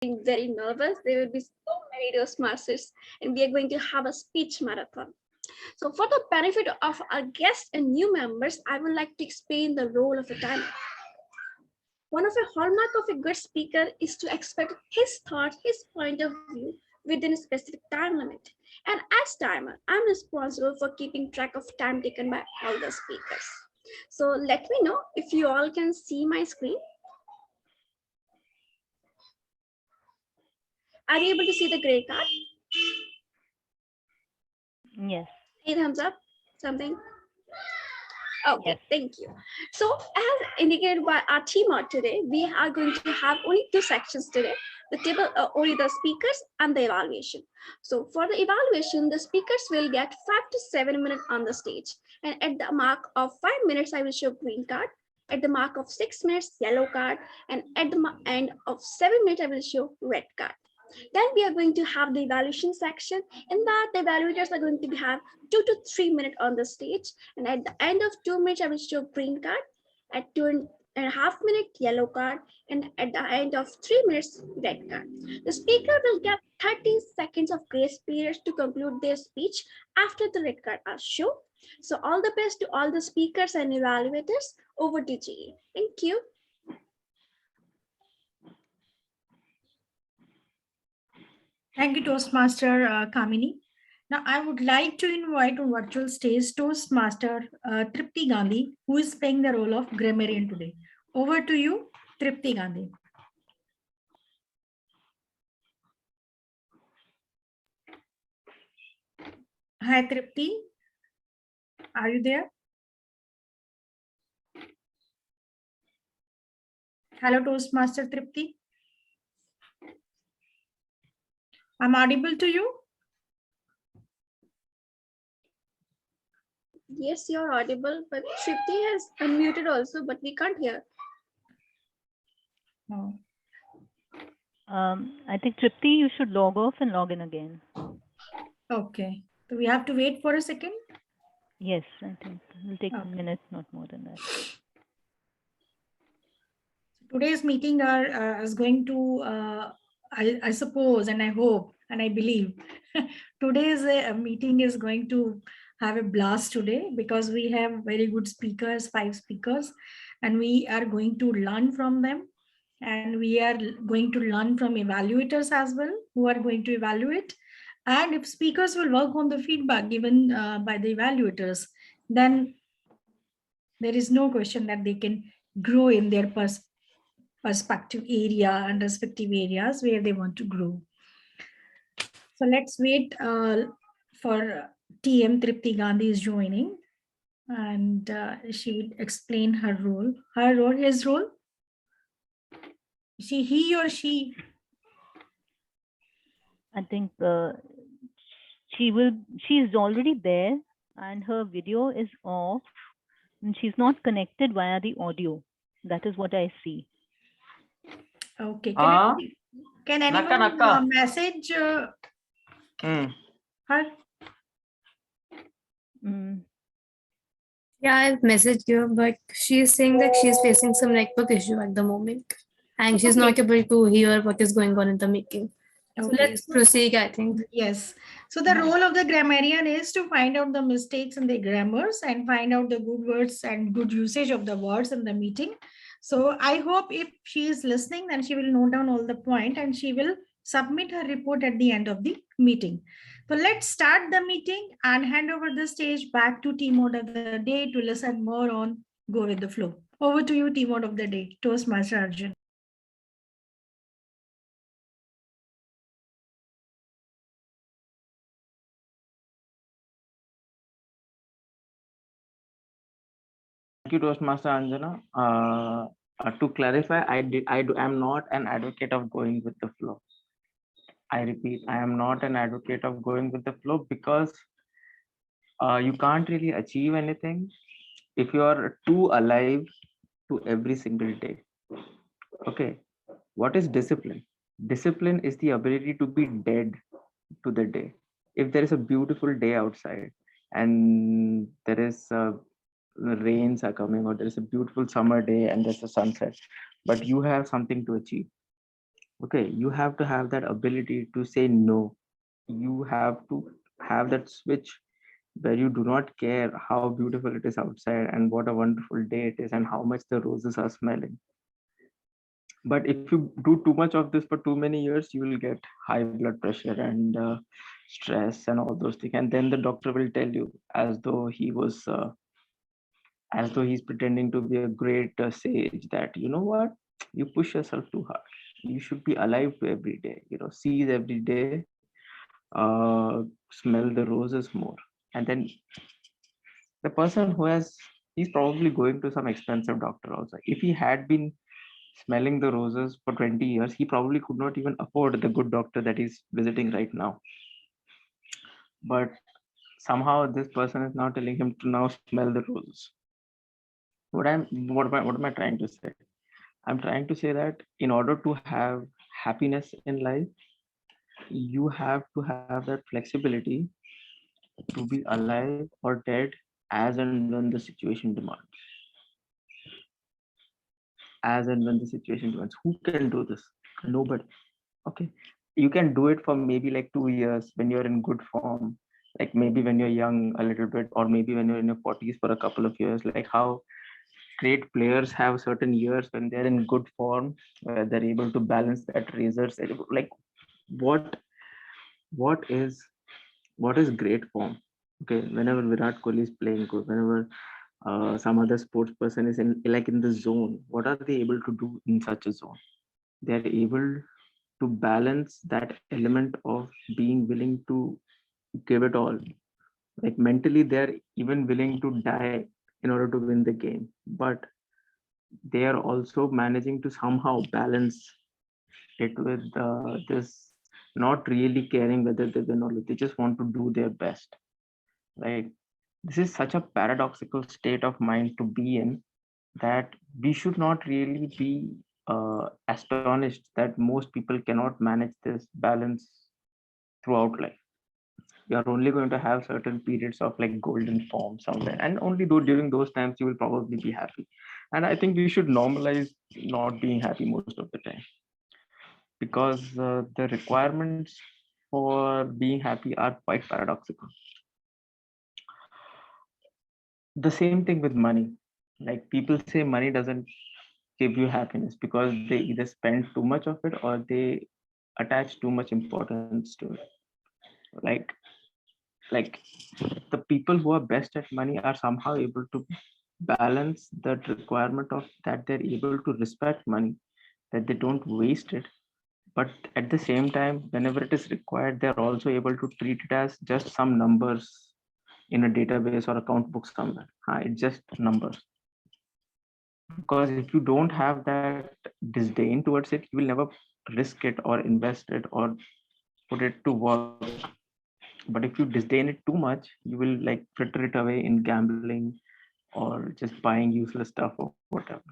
very nervous. There will be so many Toastmasters, and we are going to have a speech marathon. So, for the benefit of our guests and new members, I would like to explain the role of a timer. One of the hallmark of a good speaker is to expect his thoughts, his point of view within a specific time limit. And as timer, I'm responsible for keeping track of time taken by all the speakers. So let me know if you all can see my screen. Are you able to see the gray card? Yes. Hey, thumbs up, something. Okay, Yes. thank you. So as indicated by our team out today, we are going to have only two sections today. The table, only the speakers and the evaluation. So for the evaluation, the speakers will get 5 to 7 minutes on the stage. And at the mark of 5 minutes, I will show green card. At the mark of 6 minutes, yellow card. And at the end of 7 minutes, I will show red card. Then we are going to have the evaluation section. In that, the evaluators are going to have 2 to 3 minutes on the stage. And at the end of 2 minutes, I will show green card. At 2.5 minutes, yellow card. And at the end of 3 minutes, red card. The speaker will get 30 seconds of grace period to conclude their speech after the red card are shown. So all the best to all the speakers and evaluators. Over to GE. Thank you. Thank you, Toastmaster Kamini. Now, I would like to invite on virtual stage Toastmaster Tripti Gandhi, who is playing the role of grammarian today. Over to you, Tripti Gandhi. Hi, Tripti. Are you there? Hello, Toastmaster Tripti. I'm audible to you? Yes, you're audible, but Tripti has unmuted also, but we can't hear. No. I think Tripti, you should log off and log in again. Okay. So we have to wait for a second? Yes, I think it will take Okay. a minute, not more than that. Today's meeting is going to, I suppose, and I hope, and I believe, today's meeting is going to have a blast today because we have very good speakers, 5 speakers, and we are going to learn from them. And we are going to learn from evaluators as well, who are going to evaluate. And if speakers will work on the feedback given by the evaluators, then there is no question that they can grow in their perspective area and respective areas where they want to grow. So let's wait for TM Tripti Gandhi is joining, and she would explain her role. Her role, his role. He or she? I think she's already there and her video is off and she's not connected via the audio. That is what I see. Okay. Can anyone message her? Yeah, I've messaged her, but she is saying that she's facing some network issue at the moment and she's not able to hear what is going on in the meeting. So let's proceed, I think. Yes. So the role of the grammarian is to find out the mistakes in the grammars and find out the good words and good usage of the words in the meeting. So I hope if she is listening, then she will note down all the point and she will submit her report at the end of the meeting. So let's start the meeting and hand over the stage back to team mode of the day to listen more on Go with the Flow. Over to you, team mode of the day, Toastmaster Arjun. Thank you, Toastmaster Anjana. To clarify, I'm not an advocate of going with the flow. I repeat, I am not an advocate of going with the flow because you can't really achieve anything if you are too alive to every single day. Okay, what is discipline? Discipline is the ability to be dead to the day. If there is a beautiful day outside and there is the rains are coming or there is a beautiful summer day and there's a sunset, but you have something to achieve, Okay, you have to have that ability to say no. You have to have that switch where you do not care how beautiful it is outside and what a wonderful day it is and how much the roses are smelling. But if you do too much of this for too many years, you will get high blood pressure and stress and all those things. And then the doctor will tell you as though he's pretending to be a great sage that, you know what, you push yourself too hard. You should be alive to every day, seize every day, smell the roses more. And then the person he's probably going to some expensive doctor also. If he had been smelling the roses for 20 years, he probably could not even afford the good doctor that he's visiting right now. But somehow this person is now telling him to now smell the roses. What am I trying to say? I'm trying to say that in order to have happiness in life, you have to have that flexibility to be alive or dead as and when the situation demands. As and when the situation demands. Who can do this? Nobody. Okay. You can do it for maybe like 2 years when you're in good form, like maybe when you're young a little bit, or maybe when you're in your 40s for a couple of years, like how great players have certain years when they're in good form, where they're able to balance that razors. Like what what is what is great form? Okay, whenever Virat Kohli is playing good, whenever some other sports person is in the zone, what are they able to do in such a zone? They are able to balance that element of being willing to give it all. Like mentally, they're even willing to die in order to win the game, but they are also managing to somehow balance it with this not really caring whether they win or lose. They just want to do their best. Right? This is such a paradoxical state of mind to be in, that we should not really be astonished that most people cannot manage this balance throughout life. You are only going to have certain periods of like golden form somewhere, and only though during those times you will probably be happy. And I think we should normalize not being happy most of the time, because the requirements for being happy are quite paradoxical. The same thing with money. Like people say money doesn't give you happiness because they either spend too much of it or they attach too much importance to it. like like the people who are best at money are somehow able to balance that requirement of that they're able to respect money, that they don't waste it, but at the same time whenever it is required they're also able to treat it as just some numbers in a database or account book somewhere. It's just numbers. Because if you don't have that disdain towards it, you will never risk it or invest it or put it to work. But if you disdain it too much, you will like fritter it away in gambling or just buying useless stuff or whatever.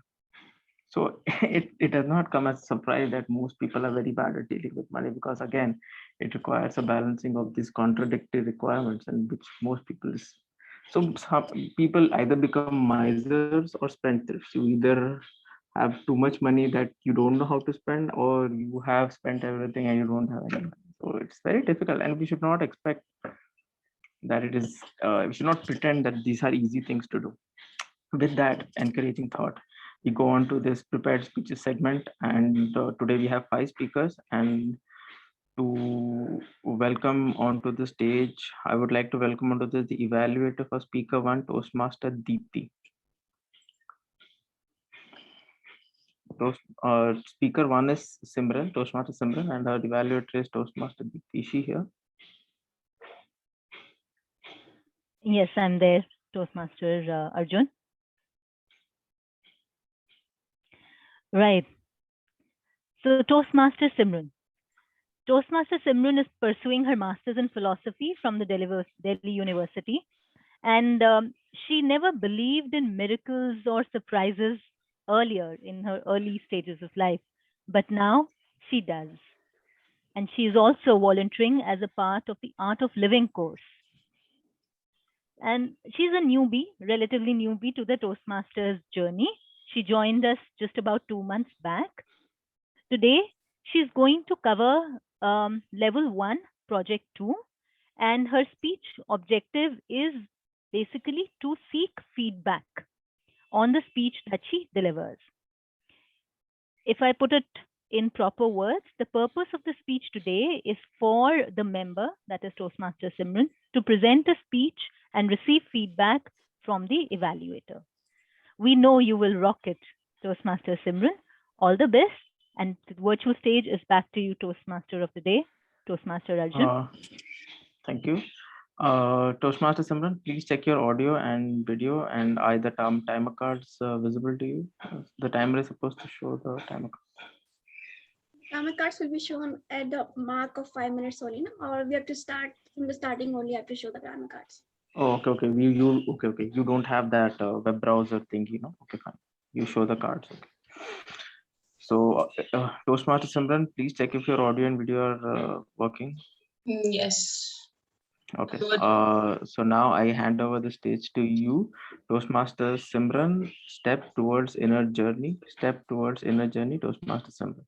So it does not come as a surprise that most people are very bad at dealing with money, because again, it requires a balancing of these contradictory requirements, and which most people is. So some people either become misers or spendthrifts. You either have too much money that you don't know how to spend, or you have spent everything and you don't have any money. So it's very difficult, and we should not expect that it is. We should not pretend that these are easy things to do. With that encouraging thought, we go on to this prepared speeches segment, and today we have 5 speakers. And to welcome onto the stage, I would like to welcome onto this the evaluator for speaker 1, Toastmaster Deepti. Speaker 1 is Simran, Toastmaster Simran, and our evaluator is Toastmaster Deepti. Is she here? Yes, I'm there, Toastmaster Arjun. Right. So Toastmaster Simran. Toastmaster Simran is pursuing her master's in philosophy from the Delhi University. And she never believed in miracles or surprises earlier in her early stages of life. But now she does. And she is also volunteering as a part of the Art of Living course. And she's a newbie, relatively newbie to the Toastmasters journey. She joined us just about 2 months back. Today, She's going to cover level 1, project 2, and her speech objective is basically to seek feedback on the speech that she delivers. If I put it in proper words, the purpose of the speech today is for the member, that is Toastmaster Simran, to present a speech and receive feedback from the evaluator. We know you will rock it, Toastmaster Simran. All the best. And the virtual stage is back to you, Toastmaster of the day, Toastmaster Arjun. Thank you. Toastmaster Simran, please check your audio and video, and are the timer cards visible to you? The timer is supposed to show the timer card. Timer cards will be shown at the mark of 5 minutes only, no? Or we have to start from the starting only, have to show the timer cards. Oh, okay. Okay. You don't have that web browser thingy, no? Okay, fine. You show the cards. Okay. So, Toastmaster Simran, please check if your audio and video are working. Yes. Okay. Good. So now I hand over the stage to you, Toastmaster Simran. Step towards inner journey. Toastmaster Simran.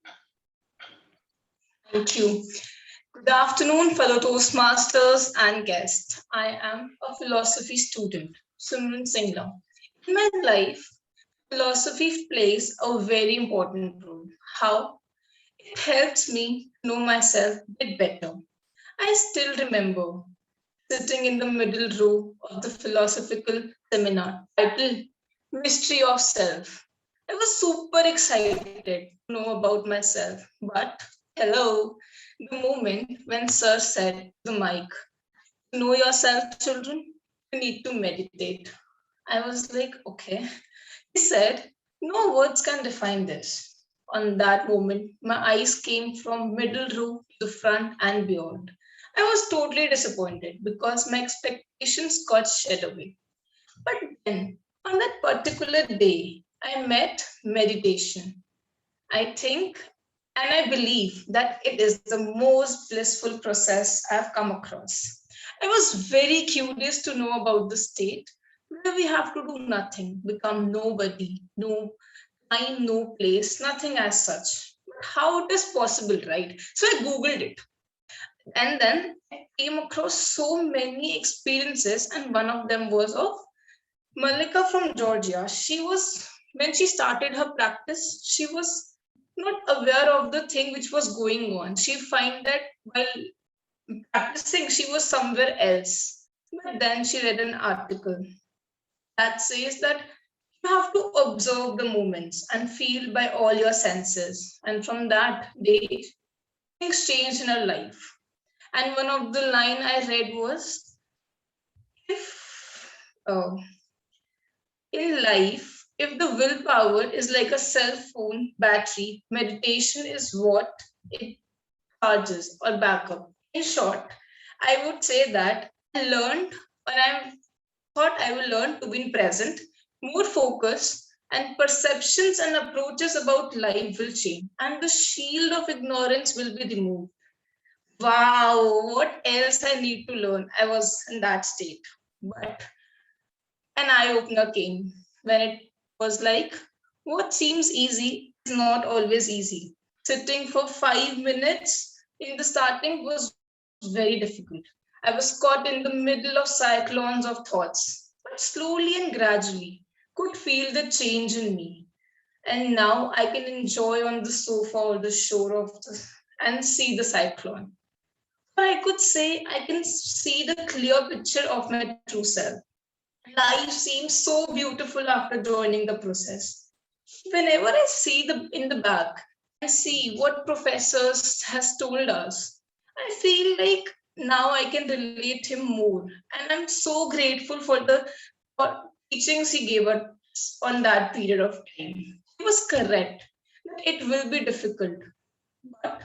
Thank you. Good afternoon, fellow Toastmasters and guests. I am a philosophy student, Simran Singla. In my life, philosophy plays a very important role. How? It helps me know myself a bit better. I still remember sitting in the middle row of the philosophical seminar titled Mystery of Self. I was super excited to know about myself, but hello, the moment when Sir said to the mic, "To know yourself, children, you need to meditate." I was like, okay. He said, no words can define this. On that moment, my eyes came from middle row to the front and beyond. I was totally disappointed because my expectations got shed away. But then, on that particular day, I met meditation. I think and I believe that it is the most blissful process I've come across. I was very curious to know about the state where we have to do nothing, become nobody, no time, no place, nothing as such. But how it is possible, right? So I Googled it. And then I came across so many experiences, and one of them was of Malika from Georgia. When she started her practice, she was not aware of the thing which was going on. She find that while practicing, she was somewhere else. But then she read an article that says that you have to observe the moments and feel by all your senses. And from that day, things changed in her life. And one of the line I read was, if in life, if the willpower is like a cell phone battery, meditation is what it charges or backup. In short, I would say that I learned, or I thought I will learn to be present, more focused, and perceptions and approaches about life will change, and the shield of ignorance will be removed. Wow, what else I need to learn? I was in that state. But an eye-opener came when it was like, what seems easy is not always easy. Sitting for 5 minutes in the starting was very difficult. I was caught in the middle of cyclones of thoughts, but slowly and gradually could feel the change in me. And now I can enjoy on the sofa or the shore and see the cyclone. Or I could say I can see the clear picture of my true self. Life seems so beautiful after joining the process. Whenever I see the in the back and see what professors has told us, I feel like now I can relate him more. And I'm so grateful for the teachings he gave us on that period of time. He was correct that it will be difficult, but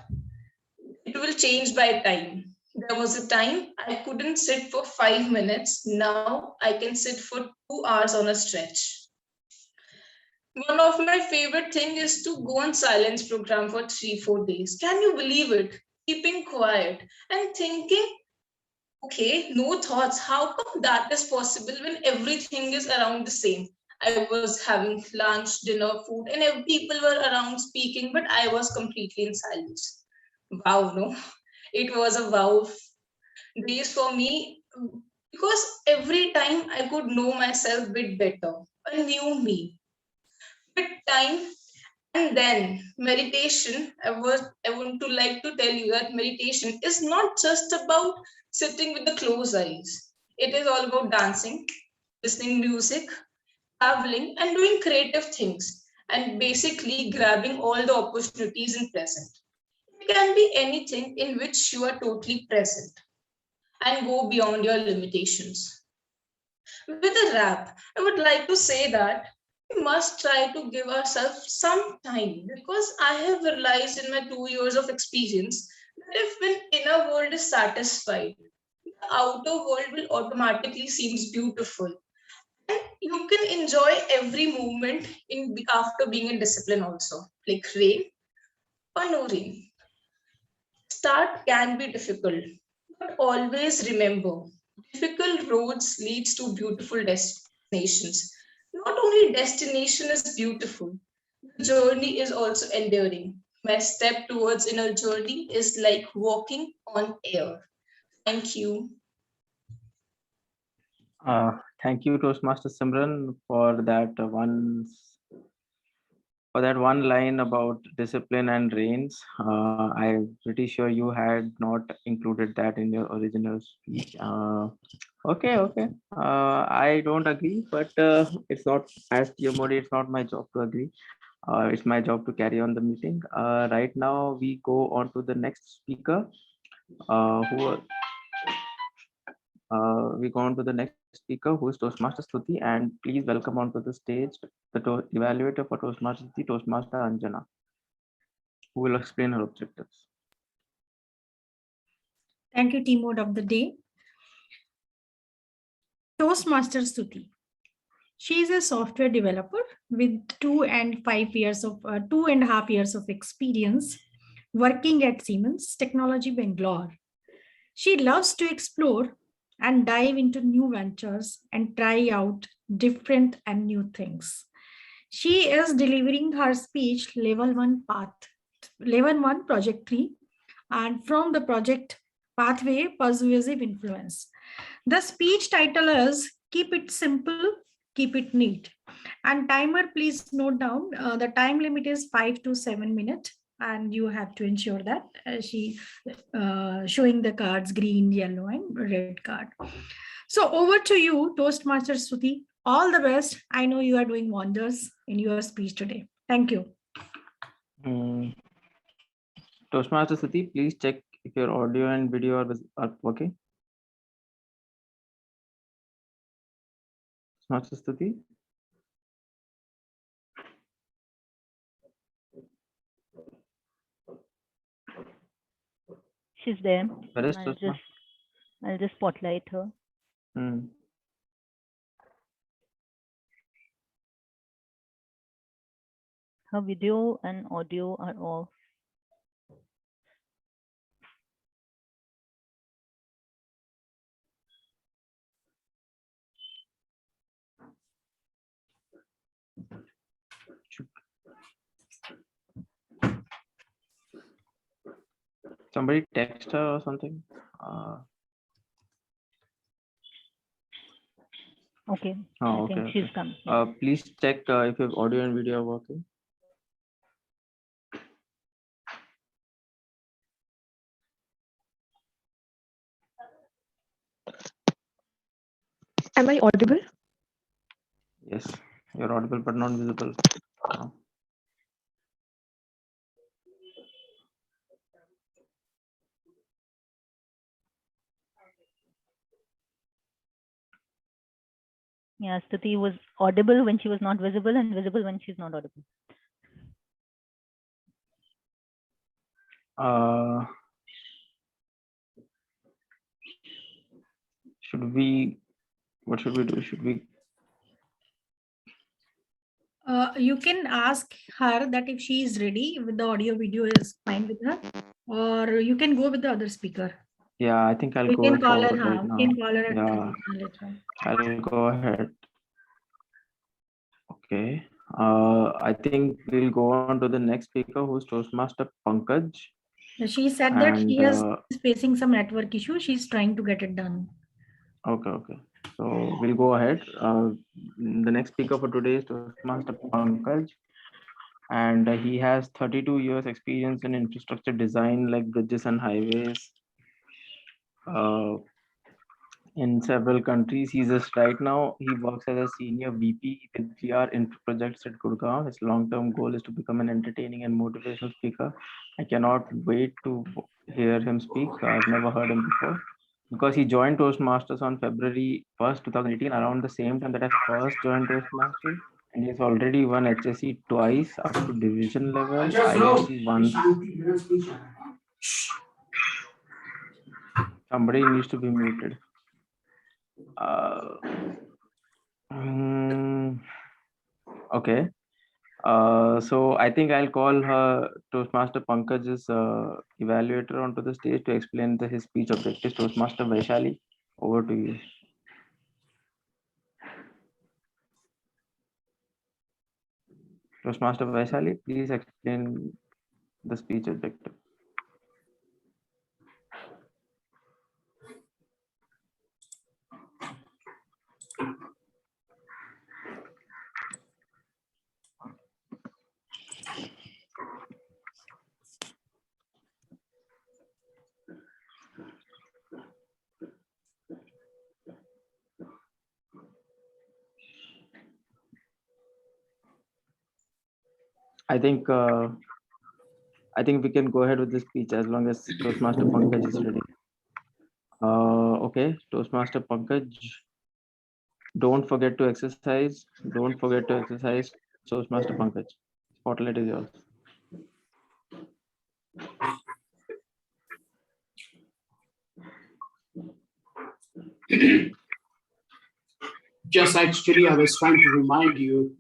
it will change by time. There was a time I couldn't sit for 5 minutes. Now I can sit for 2 hours on a stretch. One of my favorite things is to go on silence program for 3-4 days. Can you believe it? Keeping quiet and thinking, okay, no thoughts. How come that is possible when everything is around the same? I was having lunch, dinner, food, and people were around speaking, but I was completely in silence. Wow, no, it was a wow days for me because every time I could know myself a bit better, a new me. With time and then meditation, I want to like to tell you that meditation is not just about sitting with the closed eyes. It is all about dancing, listening music, traveling, and doing creative things, and basically grabbing all the opportunities in present. It can be anything in which you are totally present and go beyond your limitations. With a wrap, I would like to say that we must try to give ourselves some time because I have realized in my 2 years of experience that if when inner world is satisfied, the outer world will automatically seems beautiful. And you can enjoy every moment in after being in discipline also, like rain or no rain. Start can be difficult, but always remember, difficult roads leads to beautiful destinations. Not only destination is beautiful, the journey is also enduring. My step towards inner journey is like walking on air. Thank you. Thank you, Toastmaster Simran, for that one line about discipline and reins. I'm pretty sure you had not included that in your original speech. Okay. I don't agree, but it's not, as your modi, it's not my job to agree. It's my job to carry on the meeting. Right now, we go on to the next speaker. We go on to the next speaker, who is Toastmaster Stuti, and please welcome onto the stage the evaluator for Toastmaster Stuti, Toastmaster Anjana, who will explain her objectives. Thank you, team mode of the day. Toastmaster Stuti. She is a software developer with 2.5 years of experience working at Siemens Technology Bangalore. She loves to explore and dive into new ventures and try out different and new things. She is delivering her speech level 1 project 3, and from the project pathway persuasive influence. The speech title is Keep It Simple, Keep It Neat. And timer, please note down, the time limit is 5 to 7 minutes. And you have to ensure that she showing the cards, green, yellow, and red card. So over to you, Toastmaster Stuti. All the best. I know you are doing wonders in your speech today. Thank you. Toastmaster Stuti, please check if your audio and video are working. Toastmaster Stuti. She's there. Where is I'll just spotlight her. Her video and audio are off. Somebody text her or something. Okay. Oh, I think okay. she's come. Please check if your audio and video are working. Am I audible? Yes, you're audible but not visible. Yeah, Stuti was audible when she was not visible and visible when she's not audible. What should we do? Should we? You can ask her that if she is ready with the audio video is fine with her, or you can go with the other speaker. Yeah, I think I'll You go can call her. right now. You can call her. Yeah, I'll go ahead. Okay. I think we'll go on to the next speaker, who's Toastmaster Pankaj. She said that she And, is facing some network issue. She's trying to get it done. Okay. So we'll go ahead. The next speaker for today is Toastmaster Pankaj, and he has 32 years experience in infrastructure design like bridges and highways in several countries. He's just right now, he works as a senior VP with GR Infra Projects at Gurgaon. His long-term goal is to become an entertaining and motivational speaker. I cannot wait to hear him speak. I've never heard him before, because he joined Toastmasters on February 1st, 2018, around the same time that I first joined Toastmasters. And he's already won HSE twice up to division level, IFC once. Somebody needs to be muted. Okay. So I think I'll call her Toastmaster Pankaj's evaluator onto the stage to explain his speech objectives. Toastmaster Vaishali, over to you. Toastmaster Vaishali, please explain the speech objective. I think we can go ahead with the speech as long as Toastmaster Pankaj is ready. Okay, Toastmaster Pankaj, don't forget to exercise. Don't forget to exercise. Toastmaster Pankaj, spotlight is yours. Just actually, I was trying to remind you.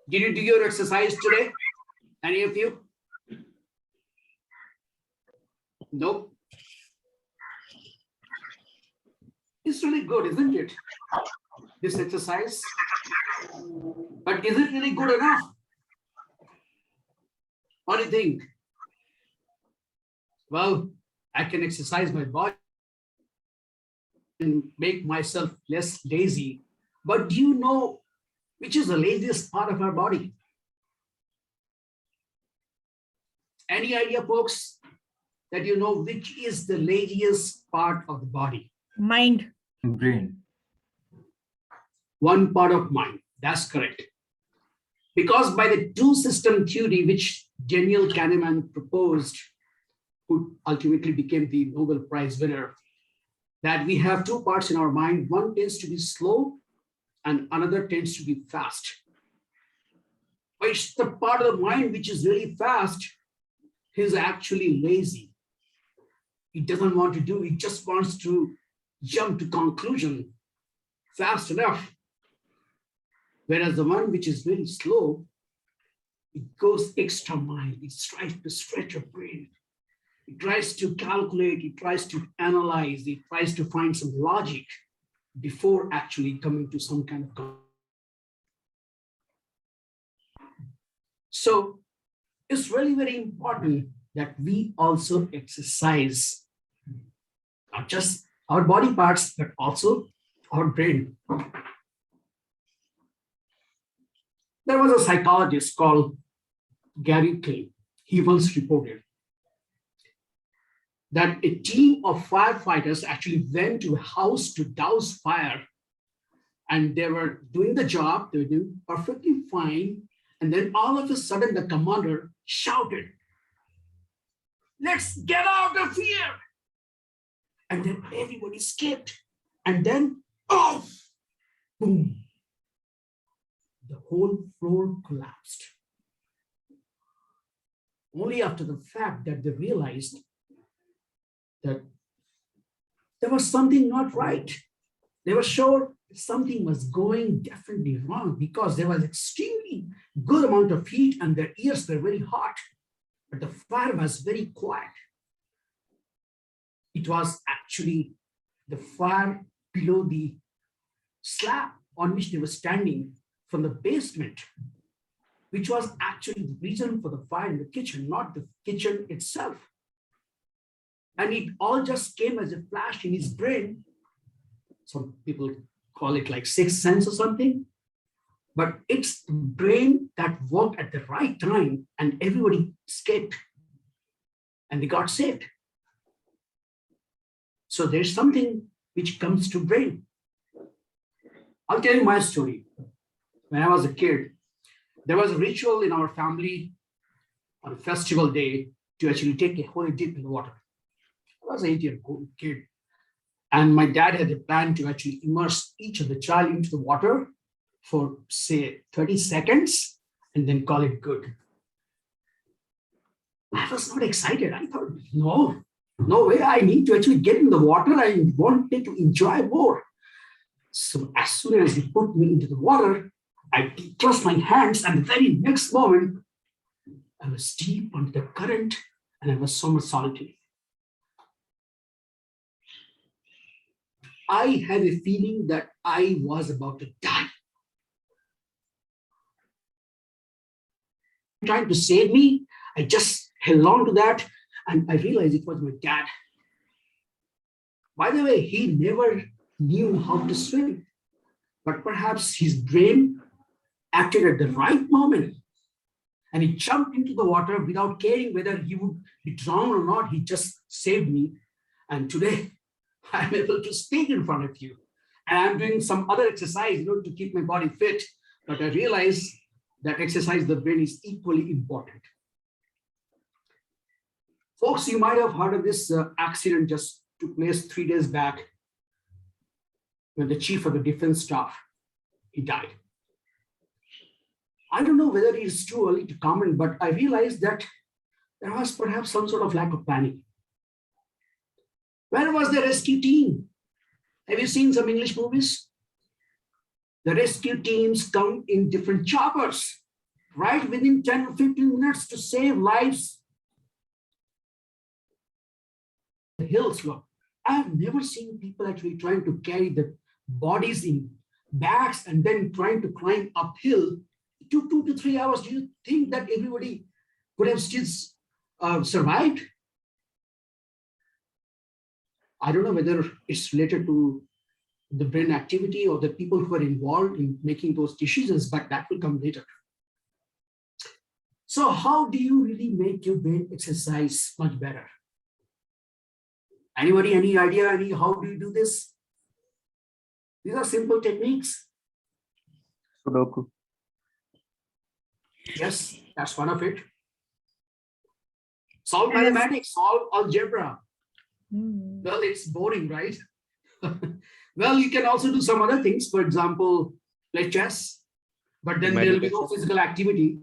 Did you do your exercise today? Any of you? Nope. It's really good, isn't it? This exercise. But is it really good enough? What do you think? Well, I can exercise my body and make myself less lazy. But do you know which is the laziest part of our body? Any idea, folks, that you know which is the laziest part of the body? Mind. Brain. One part of mind. That's correct. Because by the two-system theory, which Daniel Kahneman proposed, who ultimately became the Nobel Prize winner, that we have two parts in our mind. One tends to be slow and another tends to be fast. But it's the part of the mind which is really fast is actually lazy. It doesn't want to do, it just wants to jump to conclusion fast enough. Whereas the one which is very slow, it goes extra mile. It tries to stretch your brain. It tries to calculate, it tries to analyze, it tries to find some logic before actually coming to some kind of conclusion. So it's really very important that we also exercise not just our body parts, but also our brain. There was a psychologist called Gary Clay. He once reported that a team of firefighters actually went to a house to douse fire, and they were doing the job, they were doing perfectly fine. And then all of a sudden the commander shouted, "Let's get out of here." And then everybody escaped. And then, oh, boom, the whole floor collapsed. Only after the fact that they realized that there was something not right. They were sure something was going definitely wrong because there was extremely good amount of heat and their ears were very hot, but the fire was very quiet. It was actually the fire below the slab on which they were standing from the basement, which was actually the reason for the fire in the kitchen, not the kitchen itself. And it all just came as a flash in his brain. Some people call it like sixth sense or something. But it's the brain that worked at the right time and everybody escaped and they got saved. So there's something which comes to brain. I'll tell you my story. When I was a kid, there was a ritual in our family on a festival day to actually take a holy dip in the water. I was an 8-year-old kid. And my dad had a plan to actually immerse each of the child into the water for, say, 30 seconds and then call it good. I was not excited. I thought, no way. I need to actually get in the water. I wanted to enjoy more. So as soon as he put me into the water, I closed my hands, and the very next moment, I was deep under the current and I was so much solitary. I had a feeling that I was about to die. Trying to save me, I just held on to that, and I realized it was my dad. By the way, he never knew how to swim, but perhaps his brain acted at the right moment, and he jumped into the water without caring whether he would be drowned or not. He just saved me, and today I'm able to speak in front of you, and I'm doing some other exercise, to keep my body fit. But I realize that exercise the brain is equally important. Folks, you might have heard of this accident just took place 3 days back when the chief of the defense staff, he died. I don't know whether it is too early to comment, but I realized that there was perhaps some sort of lack of planning. Where was the rescue team? Have you seen some English movies? The rescue teams come in different choppers, right within 10 or 15 minutes to save lives. The hills, look, I've never seen people actually trying to carry the bodies in bags and then trying to climb uphill. 2 to 3 hours. Do you think that everybody could have still survived? I don't know whether it's related to the brain activity or the people who are involved in making those decisions, but that will come later. So how do you really make your brain exercise much better? Anybody, any idea? How do you do this? These are simple techniques. Sudoku. Yes, that's one of it. Solve mathematics, solve algebra. Well, it's boring, right? Well, you can also do some other things. For example, play chess, but then there will be no physical activity.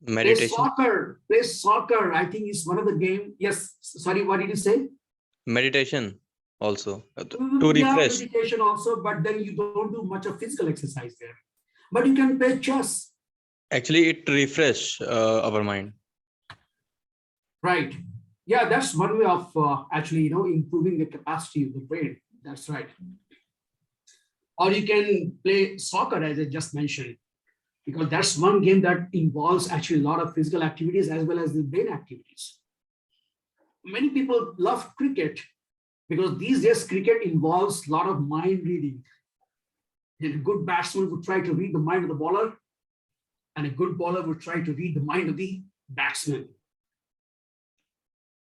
Meditation. Play soccer. I think is one of the game. Yes. Sorry, what did you say? Meditation also to refresh. Meditation also, but then you don't do much of physical exercise there. But you can play chess. Actually, it refresh our mind. Right. Yeah, that's one way of actually, improving the capacity of the brain. That's right. Or you can play soccer, as I just mentioned, because that's one game that involves actually a lot of physical activities as well as the brain activities. Many people love cricket because these days cricket involves a lot of mind reading. And a good batsman would try to read the mind of the bowler, and a good bowler would try to read the mind of the batsman.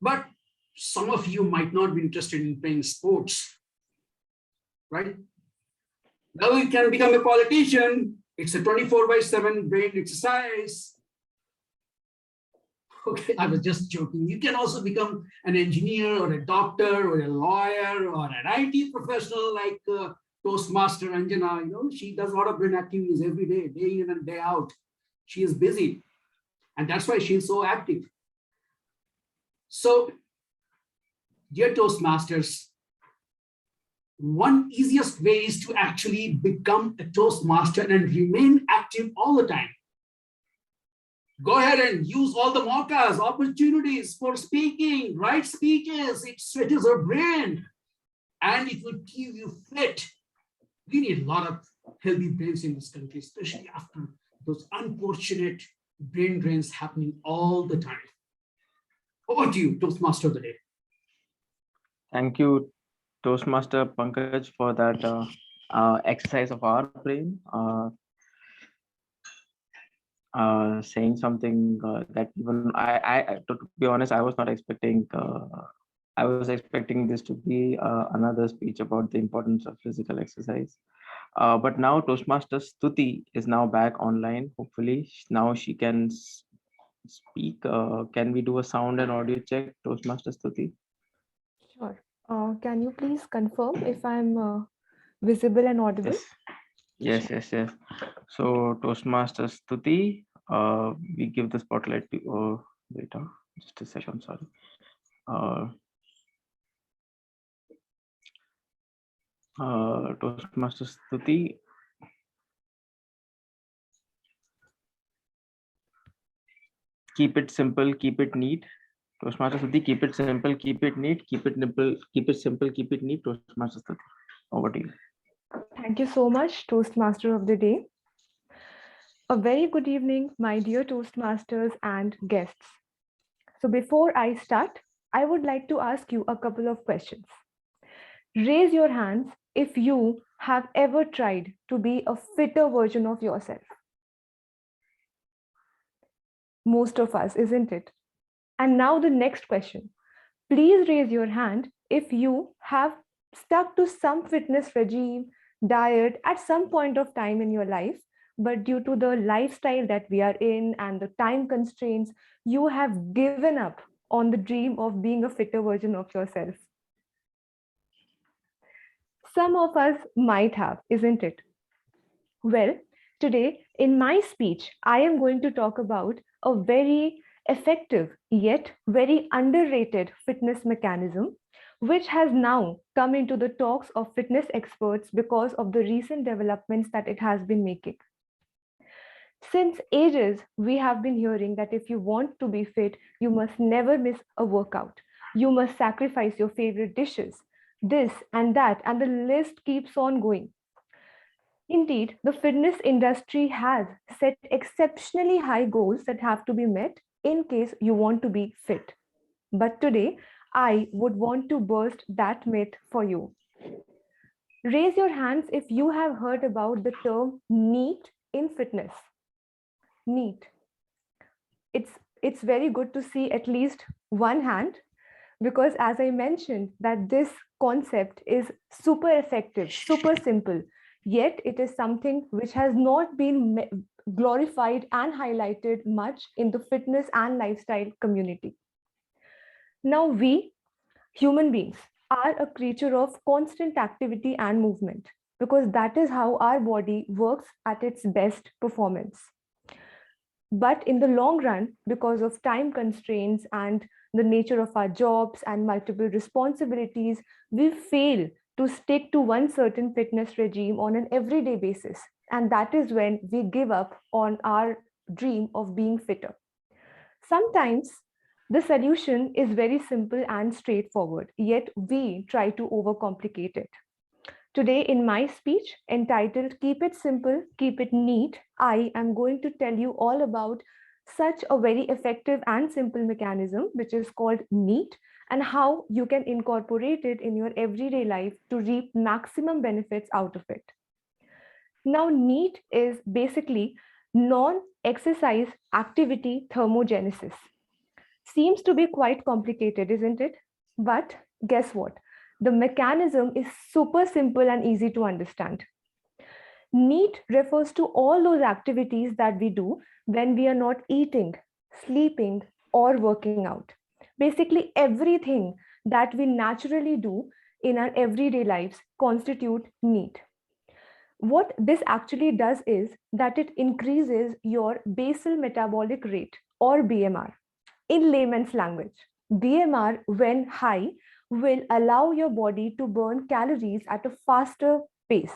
But some of you might not be interested in playing sports, right? Now you can become a politician. It's a 24/7 brain exercise. Okay, I was just joking. You can also become an engineer or a doctor or a lawyer or an IT professional like Toastmaster Anjana. She does a lot of brain activities every day, day in and day out. She is busy, and that's why she is so active. So, dear Toastmasters, one easiest way is to actually become a Toastmaster and remain active all the time. Go ahead and use all the maukas, opportunities for speaking, write speeches. It stretches our brain and it will keep you fit. We need a lot of healthy brains in this country, especially after those unfortunate brain drains happening all the time. Over to you, Toastmaster of the day. Thank you, Toastmaster Pankaj, for that exercise of our brain. Saying something that even to be honest, I was not expecting. I was expecting this to be another speech about the importance of physical exercise. But now Toastmaster Stuti is now back online. Hopefully, now she can speak. Can we do a sound and audio check, Toastmaster Stuti? Sure. Can you please confirm if I'm visible and audible? Yes. So Toastmaster Stuti, we give the spotlight to. Wait, just a second. Sorry. Toastmaster Stuti. Keep it simple, keep it neat. Toastmaster Stuti, keep it simple, keep it neat, keep it simple, keep it simple, keep it neat. Toastmaster Stuti, over to you. Thank you so much, Toastmaster of the day. A very good evening, my dear Toastmasters and guests. So before I start, I would like to ask you a couple of questions. Raise your hands if you have ever tried to be a fitter version of yourself. Most of us, isn't it? And now the next question. Please raise your hand if you have stuck to some fitness regime, diet at some point of time in your life, but due to the lifestyle that we are in and the time constraints, you have given up on the dream of being a fitter version of yourself. Some of us might have, isn't it? Well, today in my speech, I am going to talk about a very effective yet very underrated fitness mechanism, which has now come into the talks of fitness experts because of the recent developments that it has been making. Since ages, we have been hearing that if you want to be fit, you must never miss a workout. You must sacrifice your favorite dishes, this and that, and the list keeps on going. Indeed, the fitness industry has set exceptionally high goals that have to be met in case you want to be fit. But today, I would want to burst that myth for you. Raise your hands if you have heard about the term NEAT in fitness. NEAT. It's very good to see at least one hand, because as I mentioned that this concept is super effective, super simple, yet it is something which has not been glorified and highlighted much in the fitness and lifestyle community. Now we human beings are a creature of constant activity and movement, because that is how our body works at its best performance. But in the long run, because of time constraints and the nature of our jobs and multiple responsibilities, we fail to stick to one certain fitness regime on an everyday basis. And that is when we give up on our dream of being fitter. Sometimes the solution is very simple and straightforward, yet we try to overcomplicate it. Today, in my speech entitled Keep It Simple, Keep It Neat, I am going to tell you all about such a very effective and simple mechanism, which is called NEAT, and how you can incorporate it in your everyday life to reap maximum benefits out of it. Now, NEAT is basically non-exercise activity thermogenesis. Seems to be quite complicated, isn't it? But guess what? The mechanism is super simple and easy to understand. NEAT refers to all those activities that we do when we are not eating, sleeping, or working out. Basically, everything that we naturally do in our everyday lives constitute NEAT. What this actually does is that it increases your basal metabolic rate, or BMR. In layman's language, BMR, when high, will allow your body to burn calories at a faster pace.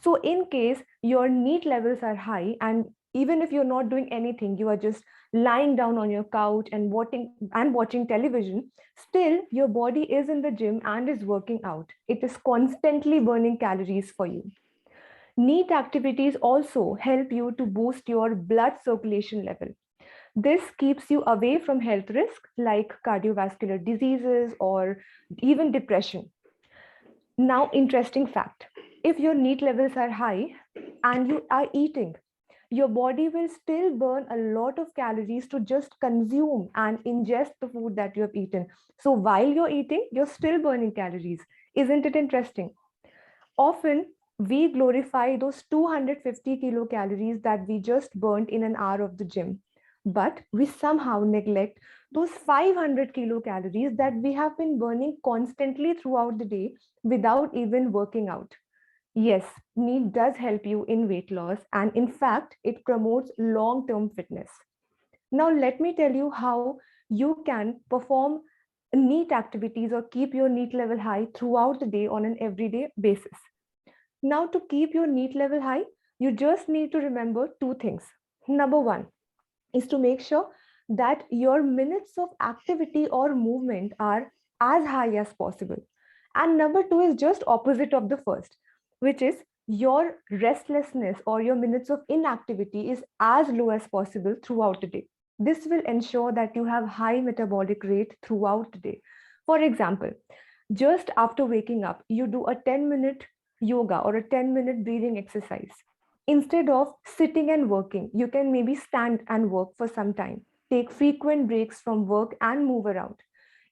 So in case your NEAT levels are high, and even if you're not doing anything, you are just lying down on your couch and watching television, still your body is in the gym and is working out. It is constantly burning calories for you. NEAT activities also help you to boost your blood circulation level. This keeps you away from health risks like cardiovascular diseases or even depression. Now, interesting fact, if your NEAT levels are high and you are eating, your body will still burn a lot of calories to just consume and ingest the food that you have eaten. So while you're eating, you're still burning calories. Isn't it interesting? Often we glorify those 250 kilocalories that we just burnt in an hour of the gym, but we somehow neglect those 500 kilocalories that we have been burning constantly throughout the day without even working out. Yes, NEAT does help you in weight loss, and in fact, it promotes long term fitness. Now, let me tell you how you can perform NEAT activities or keep your NEAT level high throughout the day on an everyday basis. Now, to keep your NEAT level high, you just need to remember two things. Number one is to make sure that your minutes of activity or movement are as high as possible. And number two is just opposite of the first, which is your restlessness or your minutes of inactivity is as low as possible throughout the day. This will ensure that you have high metabolic rate throughout the day. For example, just after waking up, you do a 10-minute yoga or a 10-minute breathing exercise. Instead of sitting and working, you can maybe stand and work for some time. Take frequent breaks from work and move around.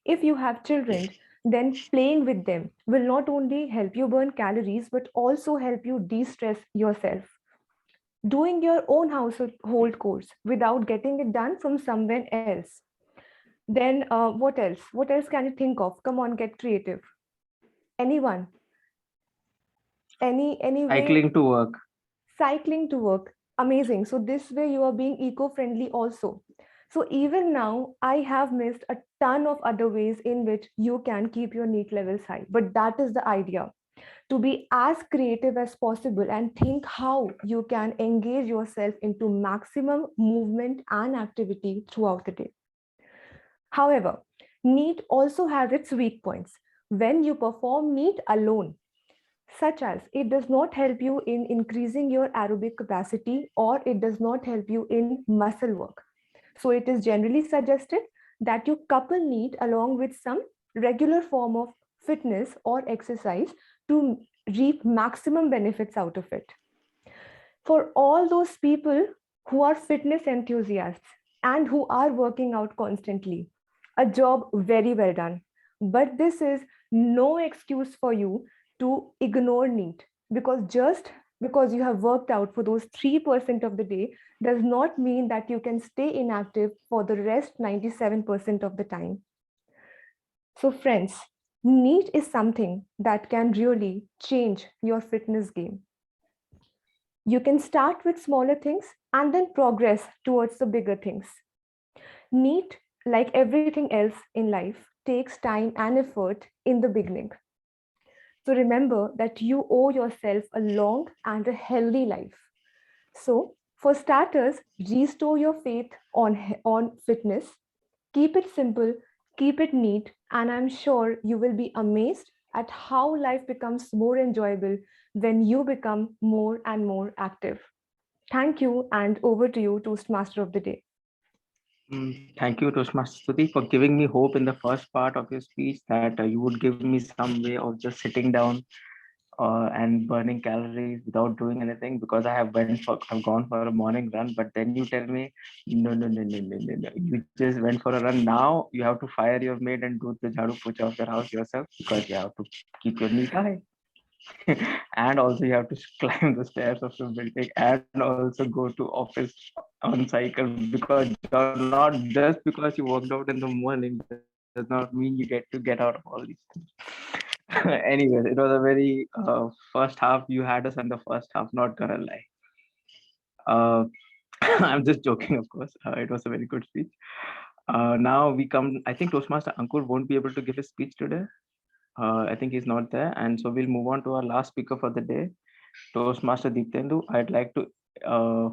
If you have children, then playing with them will not only help you burn calories, but also help you de stress yourself. Doing your own household chores without getting it done from somewhere else. Then what else? What else can you think of? Come on, get creative. Anyone? Any way? Cycling to work. Cycling to work. Amazing. So this way you are being eco-friendly also. So even now, I have missed a ton of other ways in which you can keep your NEAT levels high. But that is the idea, to be as creative as possible and think how you can engage yourself into maximum movement and activity throughout the day. However, NEAT also has its weak points. When you perform NEAT alone, such as it does not help you in increasing your aerobic capacity or it does not help you in muscle work. So it is generally suggested that you couple NEAT along with some regular form of fitness or exercise to reap maximum benefits out of it. For all those people who are fitness enthusiasts and who are working out constantly, a job very well done. But this is no excuse for you to ignore NEAT, because just because you have worked out for those 3% of the day does not mean that you can stay inactive for the rest 97% of the time. So friends, NEAT is something that can really change your fitness game. You can start with smaller things and then progress towards the bigger things. NEAT, like everything else in life, takes time and effort in the beginning. So remember that you owe yourself a long and a healthy life. So for starters, restore your faith on fitness. Keep it simple, keep it neat, and I'm sure you will be amazed at how life becomes more enjoyable when you become more and more active. Thank you, and over to you, Toastmaster of the Day. Thank you, Toastmaster Stuti, for giving me hope in the first part of your speech that you would give me some way of just sitting down and burning calories without doing anything, because I've gone for a morning run. But then you tell me, no, no, no, no, no, no, no. You just went for a run. Now you have to fire your maid and do the jharu pucha of your house yourself, because you have to keep your knees high. And also you have to climb the stairs of the building and also go to office on cycle, because not just because you worked out in the morning does not mean you get out of all these things. Anyways, it was a very first half you had us on the first half, not gonna lie. uh, I'm just joking, of course. It was a very good speech. Now we come, I think Toastmaster Ankur won't be able to give his speech today. I think he's not there, and so we'll move on to our last speaker for the day, Toastmaster Deeptendu. I'd like to,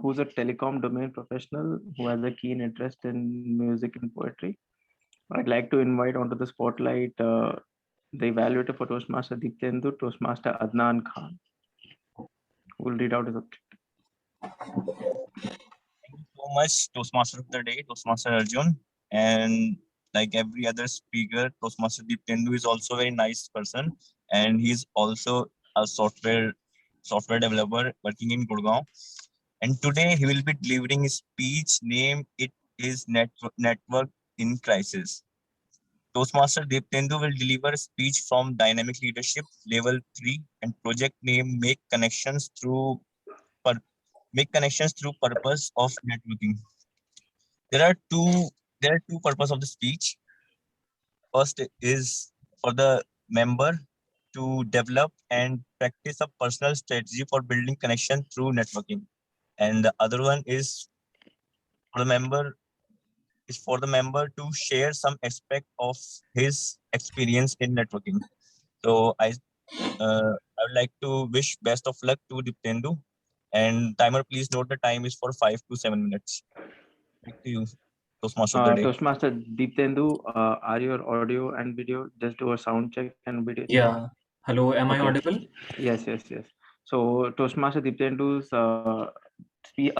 who's a telecom domain professional who has a keen interest in music and poetry. I'd like to invite onto the spotlight the evaluator for Toastmaster Deeptendu, Toastmaster Adnan Khan. who will read out his objective. Thank you so much, Toastmaster of the day, Toastmaster Arjun. And like every other speaker, Toastmaster Deep Tendu is also a very nice person, and he's also a software developer working in Gurgaon. And today he will be delivering his speech. Name it is Network in Crisis. Toastmaster Deep Tendu will deliver a speech from Dynamic Leadership Level 3 and project name Make Connections Through Purpose of Networking. There are two purposes of the speech. First is for the member to develop and practice a personal strategy for building connection through networking. And the other one is for the member to share some aspect of his experience in networking. So I would like to wish best of luck to Diptendu. And timer, please note the time is for 5 to 7 minutes. Back to you, Toastmaster of the day. Toastmaster Deeptendu, are your audio and video? Just do a sound check and video check. Yeah. Hello, am I audible? Yes. So Toastmaster Deeptendu's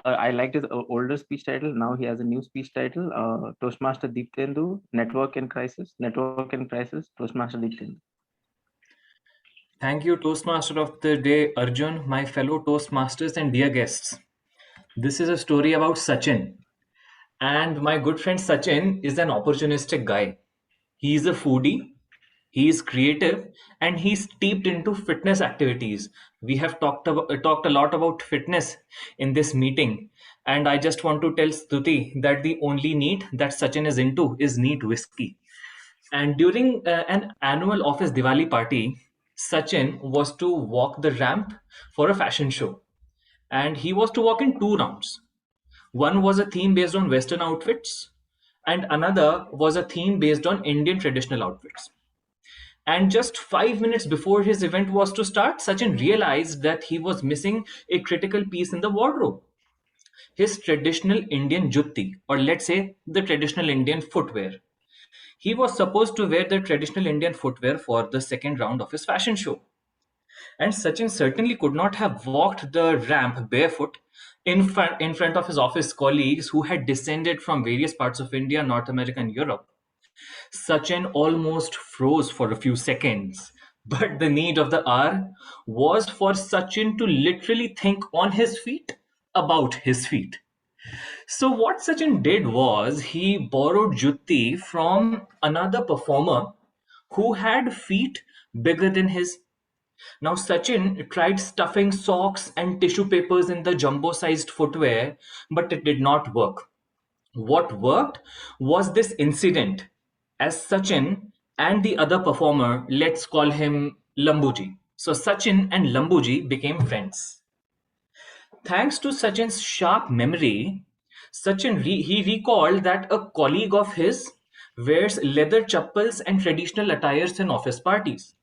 I liked his older speech title. Now he has a new speech title. Toastmaster Deeptendu, Network in Crisis. Toastmaster Deeptendu. Thank you, Toastmaster of the day, Arjun, my fellow Toastmasters and dear guests. This is a story about Sachin. And my good friend Sachin is an opportunistic guy. He is a foodie, he is creative, and he's steeped into fitness activities. We have talked a lot about fitness in this meeting. And I just want to tell Stuti that the only neat that Sachin is into is neat whiskey. And during an annual office Diwali party, Sachin was to walk the ramp for a fashion show. And he was to walk in 2 rounds. One was a theme based on Western outfits, and another was a theme based on Indian traditional outfits. And just 5 minutes before his event was to start, Sachin realized that he was missing a critical piece in the wardrobe. His traditional Indian jutti, or let's say the traditional Indian footwear. He was supposed to wear the traditional Indian footwear for the second round of his fashion show. And Sachin certainly could not have walked the ramp barefoot in front of his office colleagues who had descended from various parts of India, North America, and Europe. Sachin almost froze for a few seconds. But the need of the hour was for Sachin to literally think on his feet about his feet. So what Sachin did was he borrowed jutti from another performer who had feet bigger than his. Now Sachin tried stuffing socks and tissue papers in the jumbo-sized footwear, but it did not work. What worked was this incident as Sachin and the other performer, let's call him Lambuji. So Sachin and Lambuji became friends. Thanks to Sachin's sharp memory, he recalled that a colleague of his wears leather chappals and traditional attires in office parties.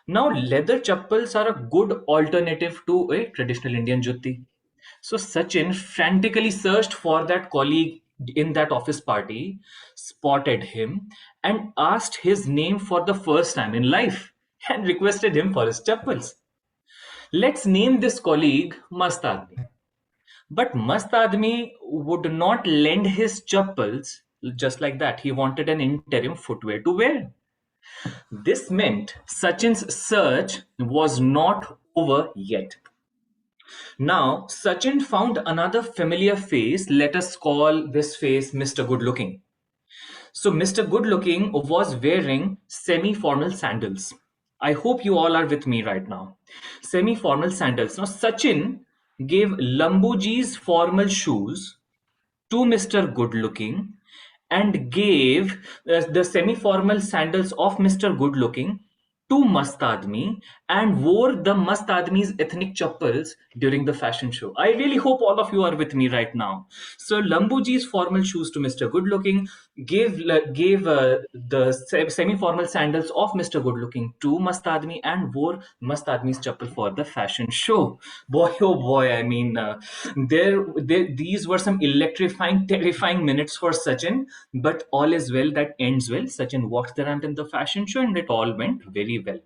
Now, leather chappals are a good alternative to a traditional Indian jutti. So Sachin frantically searched for that colleague in that office party, spotted him, and asked his name for the first time in life and requested him for his chappals. Let's name this colleague Mast Aadmi. But Mast Aadmi would not lend his chappals just like that. He wanted an interim footwear to wear. This meant Sachin's search was not over yet. Now, Sachin found another familiar face. Let us call this face Mr. Good Looking. So, Mr. Good Looking was wearing semi-formal sandals. I hope you all are with me right now. Semi-formal sandals. Now, Sachin gave Lambuji's formal shoes to Mr. Good Looking and gave the semi-formal sandals of Mr. Good Looking to Mast Aadmi and wore the Mast Aadmi's ethnic chappals during the fashion show. I really hope all of you are with me right now. So Lambuji's formal shoes to Mr. Good Looking, gave the semi-formal sandals of Mr. Good Looking to Mast Aadmi and wore Mast Aadmi's chappal for the fashion show. Boy, oh boy, I mean, these were some electrifying, terrifying minutes for Sachin, but all is well that ends well. Sachin walked the ramp in the fashion show and it all went very well.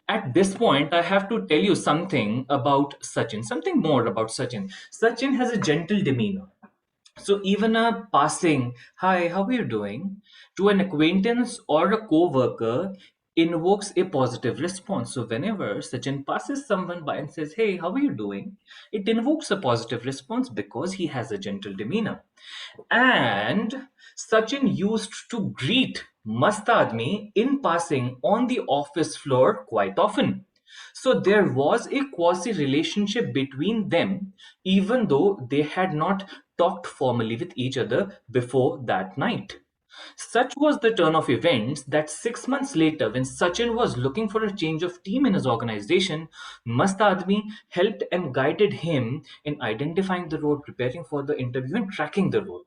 At this point, I have to tell you something about Sachin, something more about Sachin. Sachin has a gentle demeanor. So even a passing, hi, how are you doing, to an acquaintance or a co-worker invokes a positive response. So whenever Sachin passes someone by and says, hey, how are you doing? It invokes a positive response because he has a gentle demeanor. And Sachin used to greet Mast Aadmi in passing on the office floor quite often. So there was a quasi relationship between them, even though they had not talked formally with each other before that night. Such was the turn of events that 6 months later, when Sachin was looking for a change of team in his organization, Mast Aadmi helped and guided him in identifying the role, preparing for the interview, and tracking the role.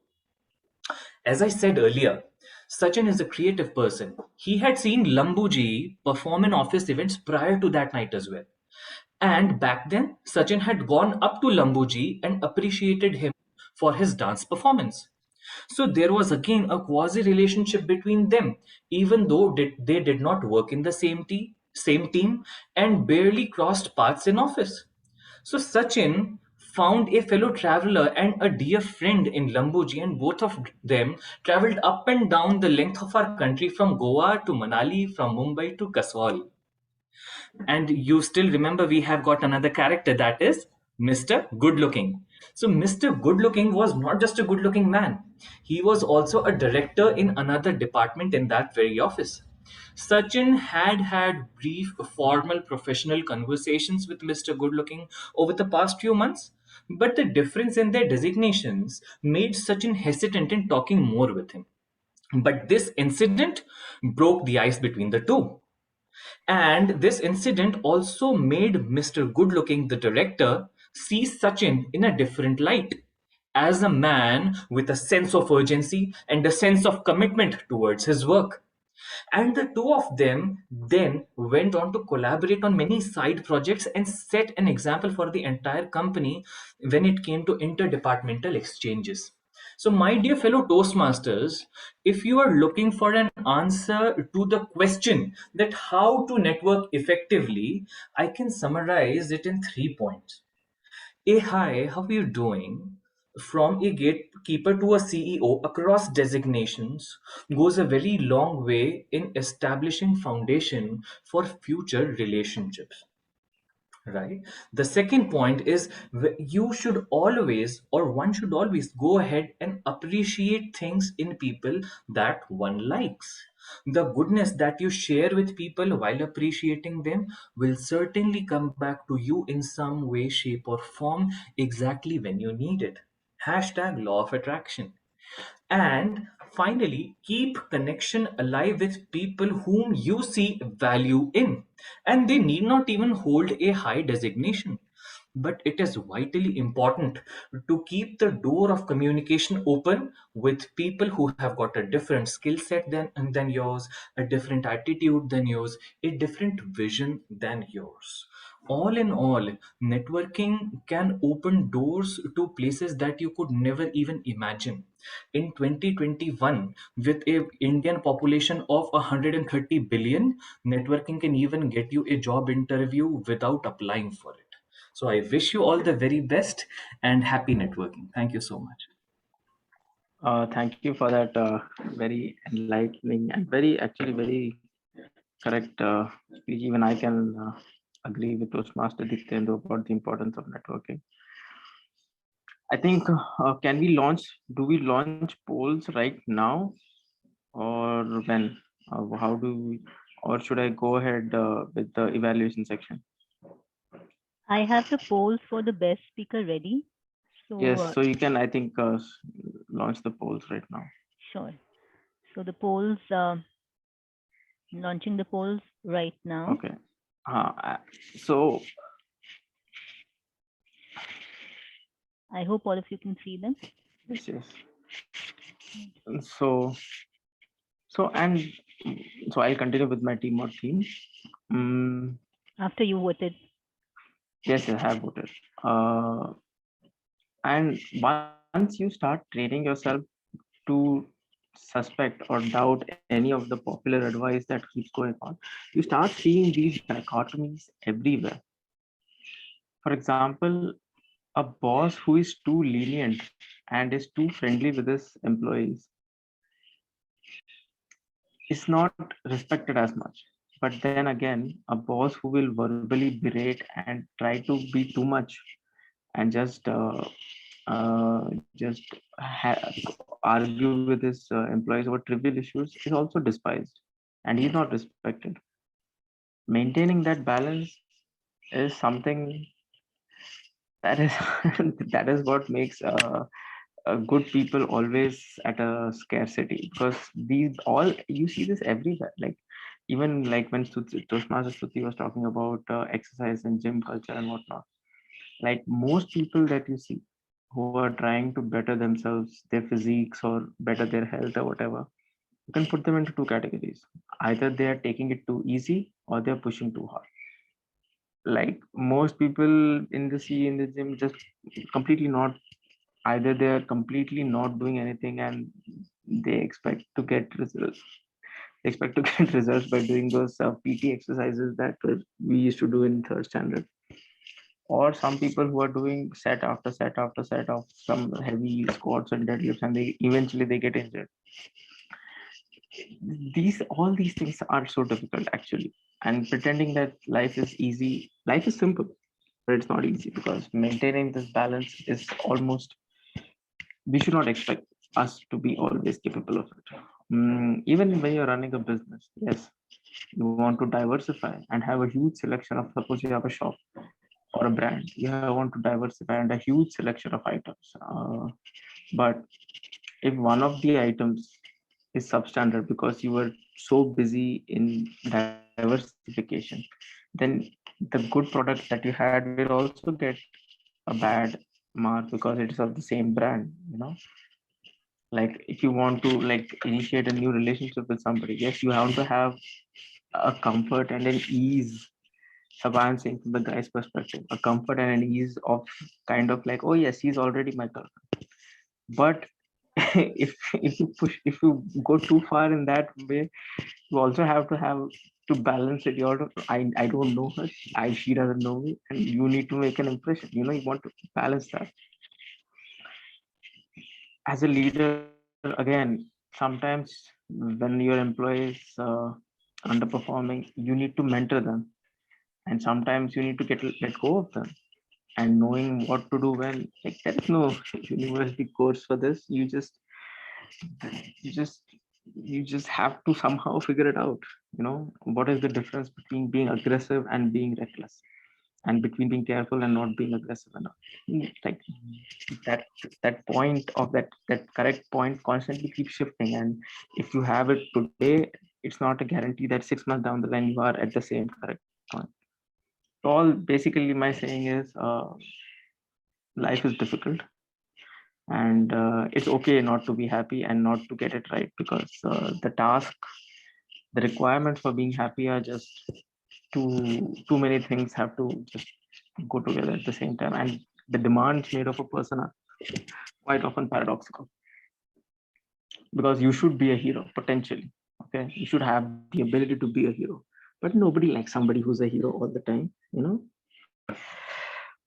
As I said earlier, Sachin is a creative person. He had seen Lambuji perform in office events prior to that night as well. And back then, Sachin had gone up to Lambuji and appreciated him for his dance performance. So there was again a quasi relationship between them, even though they did not work in the same team and barely crossed paths in office. So Sachin found a fellow traveler and a dear friend in Lambuji, and both of them traveled up and down the length of our country from Goa to Manali, from Mumbai to Kasol. And you still remember we have got another character, that is Mr. Good Looking. So Mr. Good Looking was not just a good looking man, he was also a director in another department in that very office. Sachin had brief formal professional conversations with Mr. Good Looking over the past few months, but the difference in their designations made Sachin hesitant in talking more with him. But this incident broke the ice between the two. And this incident also made Mr. Good Looking, the director, see Sachin in a different light, as a man with a sense of urgency and a sense of commitment towards his work. And the two of them then went on to collaborate on many side projects and set an example for the entire company when it came to interdepartmental exchanges. So, my dear fellow Toastmasters, if you are looking for an answer to the question that how to network effectively, I can summarize it in 3 points. A hi, how are you doing? From a gatekeeper to a CEO across designations goes a very long way in establishing foundation for future relationships. Right. The second point is you should always, or one should always go ahead and appreciate things in people that one likes. The goodness that you share with people while appreciating them will certainly come back to you in some way, shape, or form exactly when you need it. Hashtag law of attraction. And finally, keep connection alive with people whom you see value in. And they need not even hold a high designation. But it is vitally important to keep the door of communication open with people who have got a different skill set than yours, a different attitude than yours, a different vision than yours. All in all, networking can open doors to places that you could never even imagine. In 2021, with a Indian population of 130 billion, networking can even get you a job interview without applying for it. So I wish you all the very best and happy networking. Thank you so much. Thank you for that very enlightening and actually very correct speech. Even I can agree with Toastmaster Diktendra about the importance of networking. I think, do we launch polls right now or when? How do we, or should I go ahead with the evaluation section? I have the polls for the best speaker ready. So Yes, so you can, I think, launch the polls right now. sure. So the polls, launching the polls right now. Okay. So I hope all of you can see them. yes. So and so I'll continue with my team or theme. After you voted. Yes, I have voted. And once you start training yourself to suspect or doubt any of the popular advice that keeps going on, you start seeing these dichotomies everywhere. For example, a boss who is too lenient and is too friendly with his employees is not respected as much. But then again, a boss who will verbally berate and try to be too much and just argue with his employees over trivial issues is also despised, and he's not respected. Maintaining that balance is something that is that is what makes good people always at a scarcity, because these all you see this everywhere. Like even like when Toastmaster Stuti was talking about exercise and gym culture and whatnot, like most people that you see who are trying to better themselves, their physiques or better their health or whatever, you can put them into two categories. Either they are taking it too easy or they're pushing too hard. Like most people in the gym just completely not, either they are completely not doing anything and they expect to get results. They expect to get results by doing those PT exercises that we used to do in third standard. Or some people who are doing set after set after set of some heavy squats and deadlifts, and they eventually they get injured. All these things are so difficult actually. And pretending that life is easy, life is simple, but it's not easy, because maintaining this balance is almost, we should not expect us to be always capable of it. Even when you're running a business, yes, you want to diversify and have a huge selection of, suppose you have a shop or a brand, you want to diversify and a huge selection of items. But if one of the items is substandard because you were so busy in diversification, then the good product that you had will also get a bad mark because it is of the same brand, like if you want to like initiate a new relationship with somebody, yes, you have to have a comfort and an ease. Saban saying from the guy's perspective, a comfort and an ease of kind of like, oh yes, he's already my girlfriend. But if you go too far in that way, you also have to balance it. I don't know her, she doesn't know me, and you need to make an impression. You want to balance that. As a leader, again, sometimes when your employees underperforming, you need to mentor them, and sometimes you need to let go of them. And knowing what to do when, like, there is no university course for this. You just have to somehow figure it out. What is the difference between being aggressive and being reckless, and between being careful and not being aggressive enough. Like that point of that correct point constantly keeps shifting, and if you have it today, it's not a guarantee that 6 months down the line you are at the same correct point. So all basically my saying is, life is difficult, and it's okay not to be happy and not to get it right, because the requirements for being happy are just too many things have to just go together at the same time, and the demands made of a person are quite often paradoxical, because you should be a hero potentially. Okay, you should have the ability to be a hero, but nobody likes somebody who's a hero all the time.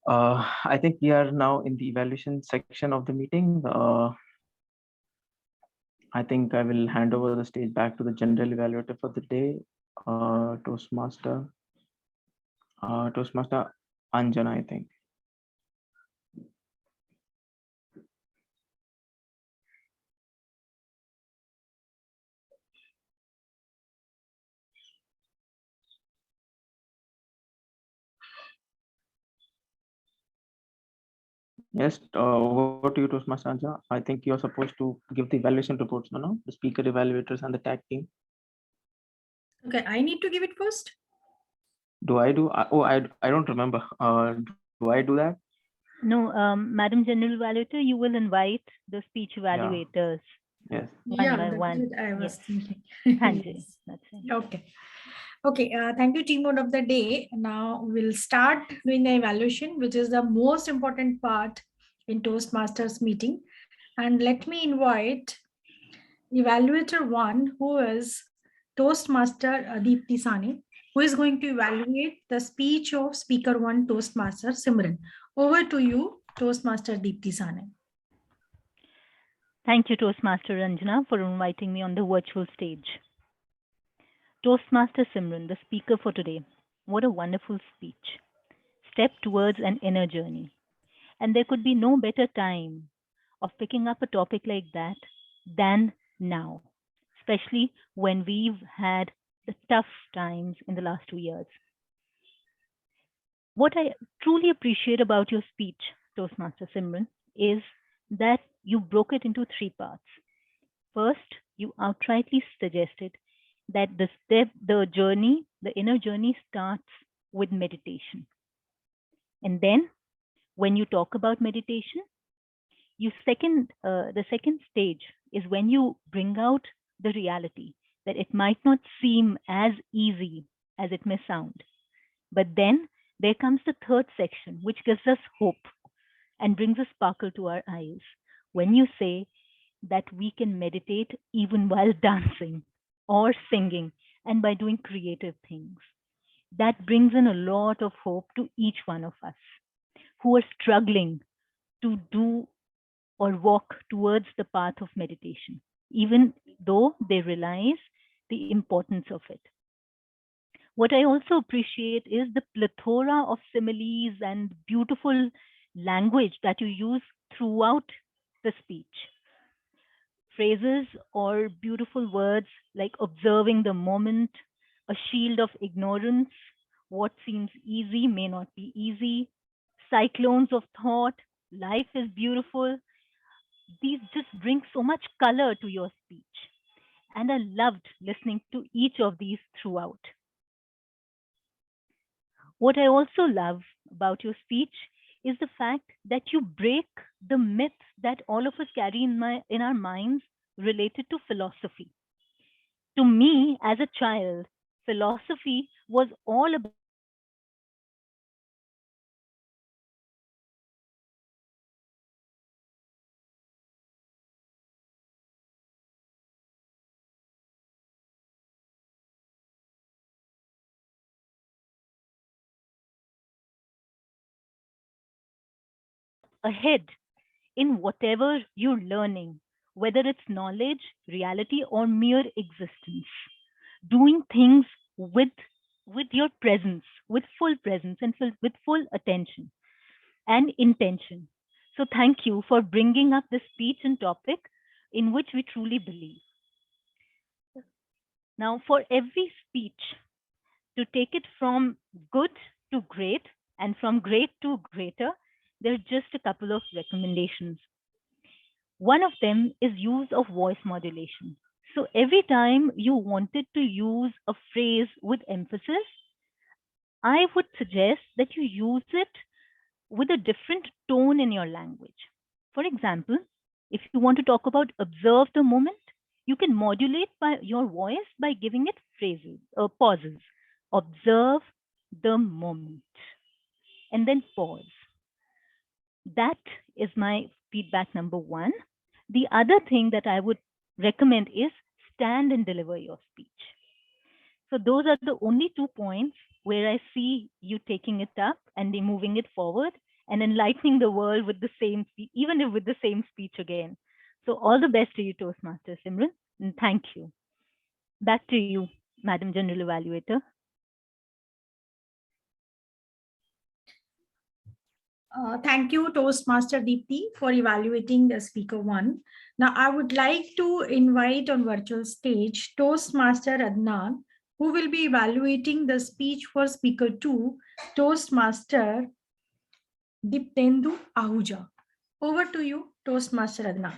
I think we are now in the evaluation section of the meeting. I think I will hand over the stage back to the general evaluator for the day, Toastmaster Anjana, I think. Yes, over to you, Toastmaster Anja. I think you're supposed to give the evaluation reports, no? The speaker evaluators and the tag team. Okay, I need to give it first. Do I do? I don't remember. Do I do that? No, Madam General Evaluator, you will invite the speech evaluators. Yes. One by one. That's what I was thinking. Yes. That's it. Okay. Okay, thank you, team mode of the day. Now we'll start doing the evaluation, which is the most important part in Toastmasters meeting. And let me invite evaluator 1, who is Toastmaster Deepti Sane, who is going to evaluate the speech of speaker 1, Toastmaster Simran. Over to you, Toastmaster Deepti Sane. Thank you, Toastmaster Ranjana, for inviting me on the virtual stage. Toastmaster Simran, the speaker for today. What a wonderful speech. Step towards an inner journey. And there could be no better time of picking up a topic like that than now, especially when we've had the tough times in the last 2 years. What I truly appreciate about your speech, Toastmaster Simran, is that you broke it into 3 parts. First, you outrightly suggested that the inner journey starts with meditation. And then when you talk about meditation, the second stage is when you bring out the reality that it might not seem as easy as it may sound. But then there comes the third section, which gives us hope and brings a sparkle to our eyes when you say that we can meditate even while dancing or singing and by doing creative things. That brings in a lot of hope to each one of us who are struggling to do or walk towards the path of meditation, even though they realize the importance of it. What I also appreciate is the plethora of similes and beautiful language that you use throughout the speech. Phrases or beautiful words like observing the moment, a shield of ignorance, what seems easy may not be easy, cyclones of thought, life is beautiful. These just bring so much color to your speech. And I loved listening to each of these throughout. What I also love about your speech is the fact that you break the myths that all of us carry in our minds related to philosophy. To me, as a child, philosophy was all about ahead in whatever you're learning, whether it's knowledge, reality, or mere existence. Doing things with your presence, with full presence and with full attention and intention. So thank you for bringing up this speech and topic in which we truly believe. Now, for every speech, to take it from good to great and from great to greater, there are just a couple of recommendations. One of them is use of voice modulation. So every time you wanted to use a phrase with emphasis, I would suggest that you use it with a different tone in your language. For example, if you want to talk about observe the moment, you can modulate by your voice by giving it phrases or pauses. Observe the moment and then pause. That is my feedback number 1. The other thing that I would recommend is stand and deliver your speech. So those are the only 2 points where I see you taking it up and moving it forward and enlightening the world with the same speech, even if with the same speech again. So all the best to you, Toastmaster Simran, and thank you. Back to you, Madam General Evaluator. Thank you, Toastmaster Deepti, for evaluating the speaker 1. Now, I would like to invite on virtual stage Toastmaster Adnan, who will be evaluating the speech for speaker 2, Toastmaster Diptendu Ahuja. Over to you, Toastmaster Adnan.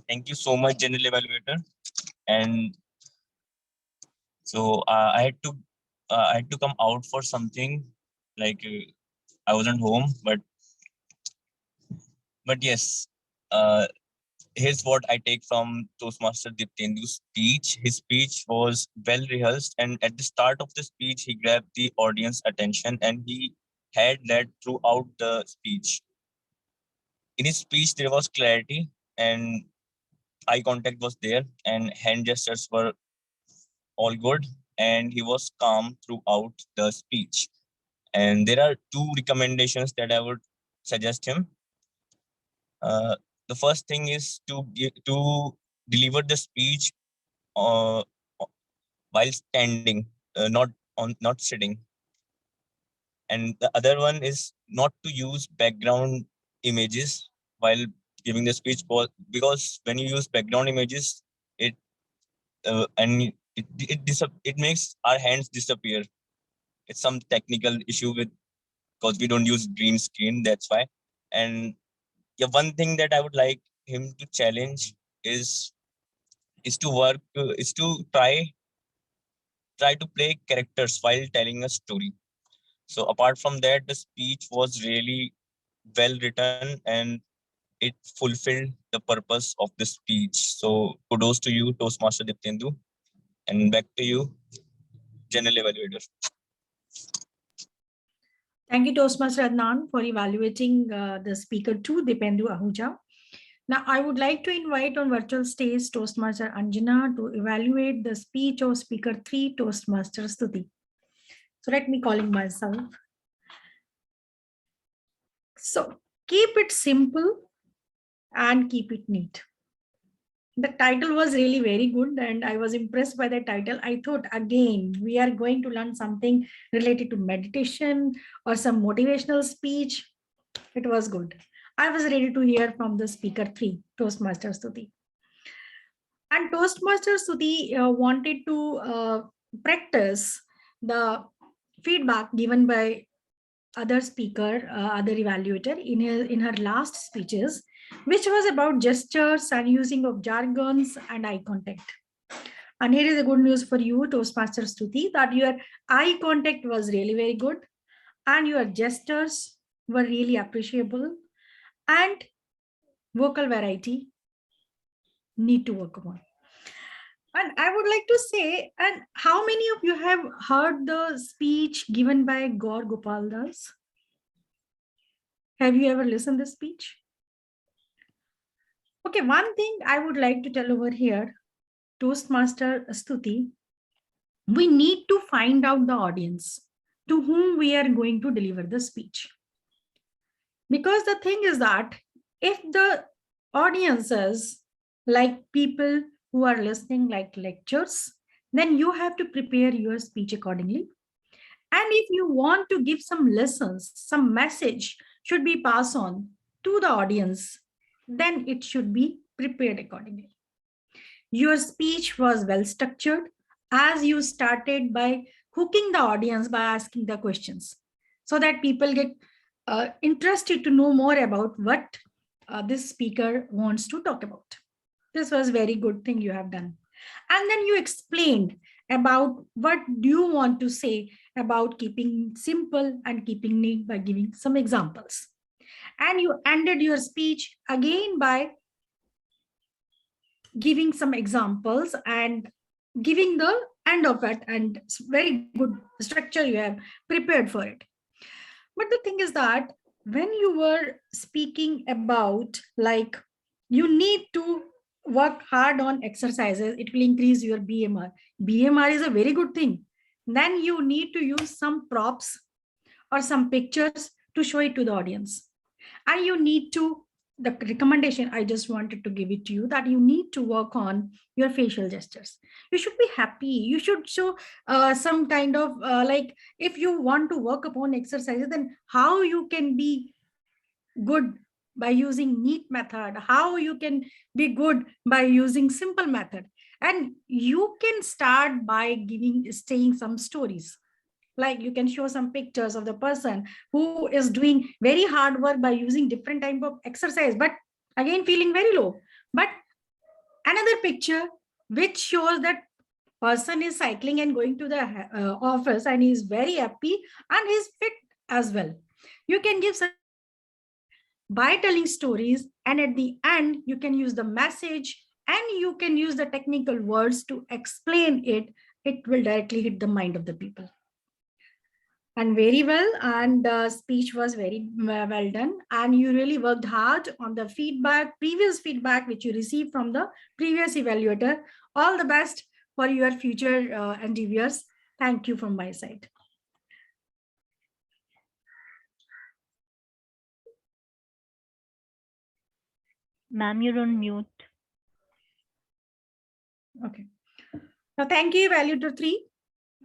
Thank you so much, General Evaluator. And so I had to come out for something, like I wasn't home, but yes, here's what I take from Toastmaster Diptendu's speech. His speech was well rehearsed, and at the start of the speech, he grabbed the audience attention and he had led throughout the speech. In his speech, there was clarity and eye contact was there, and hand gestures were all good, and he was calm throughout the speech. And there are two recommendations that I would suggest him. The first thing is to deliver the speech uh, while standing, not sitting. And the other one is not to use background images while giving the speech, because when you use background images, it it makes our hands disappear. It's some technical issue with, because we don't use green screen, that's why. And yeah, one thing that I would like him to challenge is to try to play characters while telling a story. So apart from that, the speech was really well written and it fulfilled the purpose of the speech. So kudos to you, Toastmaster Diptendu, and back to you, General Evaluator. Thank you, Toastmaster Adnan, for evaluating the speaker 2, Dipendu Ahuja. Now, I would like to invite on virtual stage Toastmaster Anjana to evaluate the speech of speaker 3, Toastmaster Stuti. So let me calling myself. So keep it simple and keep it neat. The title was really very good and I was impressed by the title. I thought, again, we are going to learn something related to meditation or some motivational speech. It was good. I was ready to hear from the speaker 3, Toastmaster Stuti. And Toastmaster Stuti wanted to practice the feedback given by other speaker, other evaluator in her last speeches, which was about gestures and using of jargons and eye contact. And here is the good news for you, Toastmaster Stuti, that your eye contact was really very good and your gestures were really appreciable, and vocal variety need to work upon. And I would like to say, and how many of you have heard the speech given by Gaur Gopal Das? Have you ever listened to the speech? Okay, one thing I would like to tell over here, Toastmaster Stuti, we need to find out the audience to whom we are going to deliver the speech. Because the thing is that if the audiences, like people who are listening like lectures, then you have to prepare your speech accordingly. And if you want to give some lessons, some message should be passed on to the audience, then it should be prepared accordingly. Your speech was well structured as you started by hooking the audience by asking the questions so that people get interested to know more about what this speaker wants to talk about. This was very good thing you have done. And then you explained about what do you want to say about keeping simple and keeping neat by giving some examples. And you ended your speech again by giving some examples and giving the end of it, and it's very good structure you have prepared for it. But the thing is that when you were speaking about like you need to work hard on exercises, it will increase your BMR. BMR is a very good thing. Then you need to use some props or some pictures to show it to the audience. And you need to, the recommendation I just wanted to give it to you, that you need to work on your facial gestures. You should be happy. You should show some kind of like, if you want to work upon exercises, then how you can be good by using neat method, how you can be good by using simple method. And you can start by saying some stories. Like you can show some pictures of the person who is doing very hard work by using different type of exercise, but again feeling very low. But another picture which shows that person is cycling and going to the office and he is very happy and he's fit as well. You can give some. by telling stories, and at the end, you can use the message and you can use the technical words to explain it. It will directly hit the mind of the people. And very well, and speech was very well done, and you really worked hard on the previous feedback which you received from the previous evaluator. All the best for your future endeavors. Thank you from my side. Ma'am, you're on mute. Okay. Now, thank you, evaluator 3.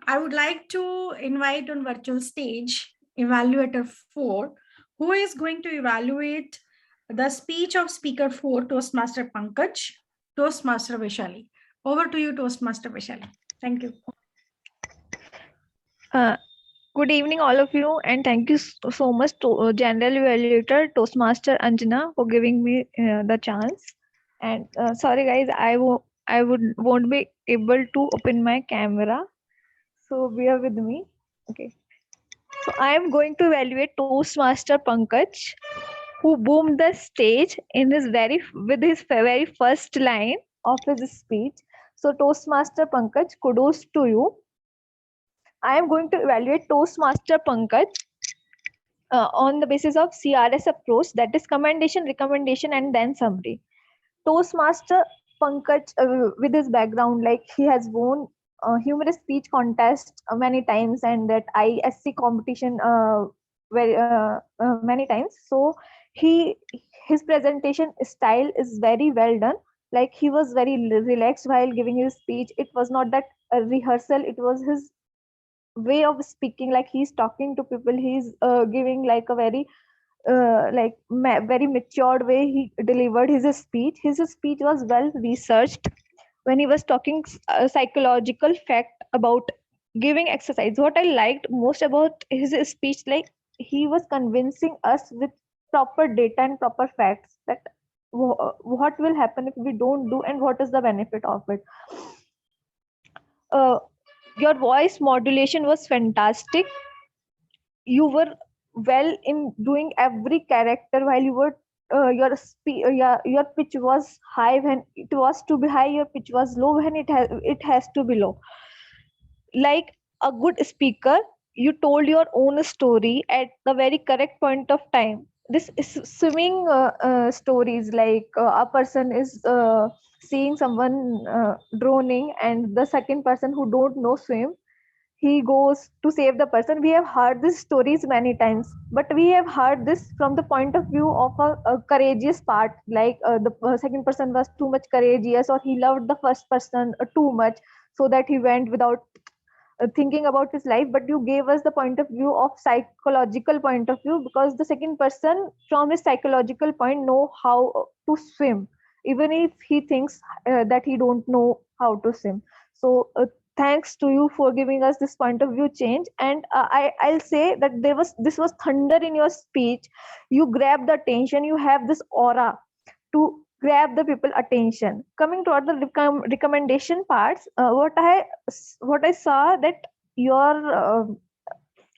I would like to invite on virtual stage evaluator 4, who is going to evaluate the speech of speaker 4, Toastmaster Pankaj, Toastmaster Vaishali. Over to you, Toastmaster Vaishali. Thank you. Good evening, all of you, and thank you so much to General Evaluator Toastmaster Anjana for giving me the chance. And sorry, guys, I won't be able to open my camera, so bear with me. Okay. So I am going to evaluate Toastmaster Pankaj, who boomed the stage in his with his very first line of his speech. So Toastmaster Pankaj, kudos to you. I am going to evaluate Toastmaster Pankaj on the basis of CRS approach, that is commendation, recommendation, and then summary. Toastmaster Pankaj, with his background, like he has won humorous speech contest many times, and that ISC competition many times. So his presentation style is very well done. Like he was very relaxed while giving his speech. It was not that a rehearsal, it was his way of speaking. Like he's talking to people, he's giving like a very very matured way he delivered his speech. His speech was well researched. When he was talking psychological fact about giving exercise, what I liked most about his speech, like he was convincing us with proper data and proper facts that what will happen if we don't do and what is the benefit of it. Your voice modulation was fantastic. You were well in doing every character while you were your pitch was high when it was to be high, your pitch was low when it has to be low. Like a good speaker, you told your own story at the very correct point of time. This is swimming stories, like a person is seeing someone drowning, and the second person who don't know swim, he goes to save the person. We have heard these stories many times, but we have heard this from the point of view of a courageous part, like the second person was too much courageous, or he loved the first person too much, so that he went without thinking about his life. But you gave us the point of view of psychological point of view, because the second person from his psychological point know how to swim, even if he thinks that he don't know how to swim. So thanks to you for giving us this point of view change. And I'll say that this was thunder in your speech. You grab the attention, you have this aura to grab the people attention. Coming toward the recommendation parts, what I saw that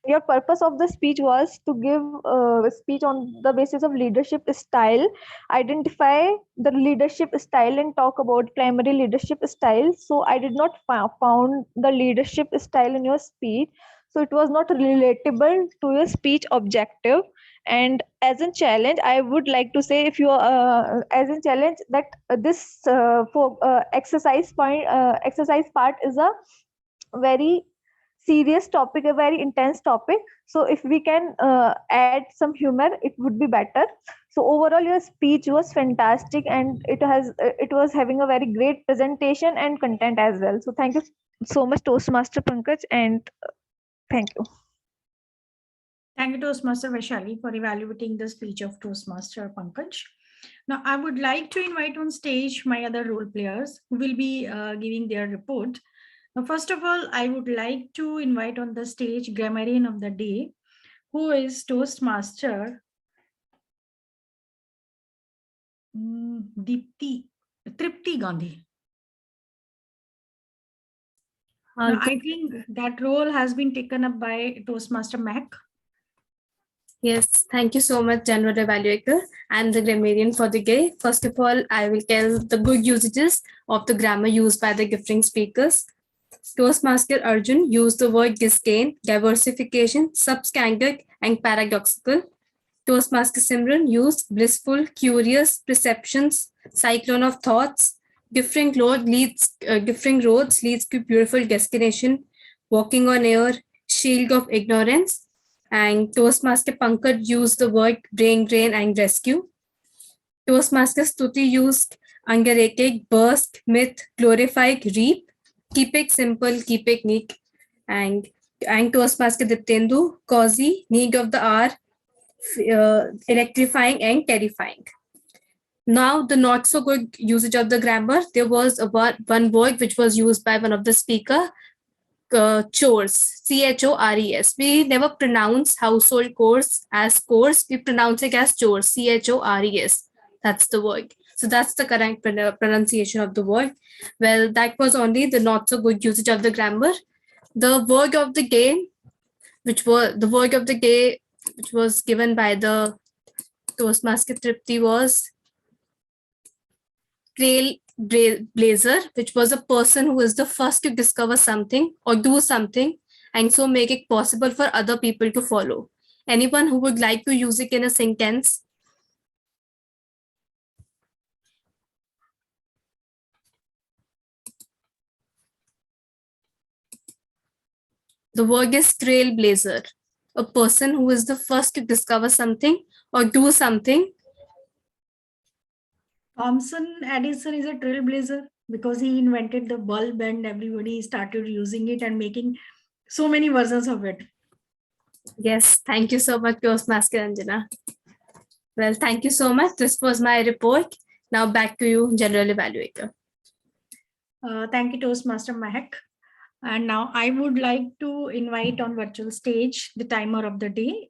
your purpose of the speech was to give a speech on the basis of leadership style, identify the leadership style and talk about primary leadership style. So I did not found the leadership style in your speech, so it was not relatable to your speech objective. And as a challenge, I would like to say, if you as a challenge, that this exercise part is a very serious topic, a very intense topic. So if we can add some humor, it would be better. So overall, your speech was fantastic, and it was having a very great presentation and content as well. So thank you so much, Toastmaster Pankaj, and thank you. Thank you, Toastmaster Vaishali, for evaluating the speech of Toastmaster Pankaj. Now, I would like to invite on stage my other role players who will be giving their report. Now, first of all, I would like to invite on the stage grammarian of the day, who is Toastmaster Tripti Gandhi. Now, I think that role has been taken up by Toastmaster Mac. Yes, thank you so much, General Evaluator and the grammarian for the GAY. First of all, I will tell the good usages of the grammar used by the gifting speakers. Toastmaster Arjun used the word disdain, diversification, substandard, and paradoxical. Toastmaster Simran used blissful, curious, perceptions, cyclone of thoughts, differing roads leads to beautiful destination, walking on air, shield of ignorance. And Toastmaster Pankaj used the word brain drain and rescue. Toastmaster Stuti used underrated, burst, myth, glorified, reap, keep it simple, keep it neat. And Toastmaster Diptendu, cozy, need of the hour, electrifying and terrifying. Now, the not so good usage of the grammar, there was one word which was used by one of the speaker, chores, chores. We never pronounce household chores as chores. We pronounce it as chores, chores. That's the word. So that's the correct pronunciation of the word. Well, that was only the not so good usage of the grammar. The word of the day, which was given by the Toastmaster Tripti, was trailblazer, which was a person who is the first to discover something or do something and so make it possible for other people to follow. Anyone who would like to use it in a sentence? The word is trailblazer, a person who is the first to discover something or do something. Thomson Edison is a trailblazer because he invented the bulb and everybody started using it and making so many versions of it. Yes, thank you so much, Toastmaster Anjana. Well, thank you so much. This was my report. Now back to you, General Evaluator. Thank you, Toastmaster Mahek. And now I would like to invite on virtual stage the timer of the day,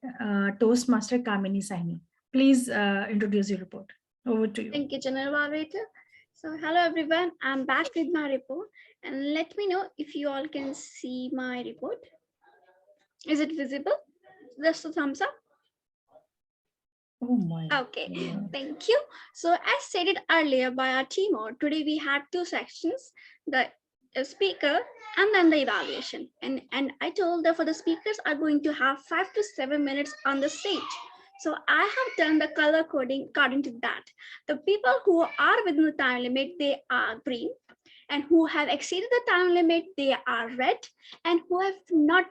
Toastmaster Kamini Saini. Please introduce your report. Over to you. Thank you, General Evaluator. So hello everyone, I'm back with my report and let me know if you all can see my report. Is it visible? Just a thumbs up. Oh my. Okay, thank you. So as stated earlier by our team, today we had two sections, the speaker and then the evaluation. And I told that for the speakers are going to have 5 to 7 minutes on the stage. So I have done the color coding according to that. The people who are within the time limit, they are green, and who have exceeded the time limit, they are red, and who have not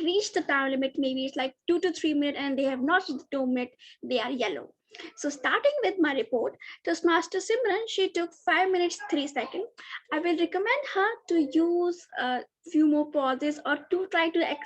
reached the time limit, maybe it's like 2 to 3 minutes and they have not reached the 2 minutes, they are yellow. So starting with my report, Toastmaster Simran, she took 5 minutes 3 seconds. I will recommend her to use a few more pauses or to try to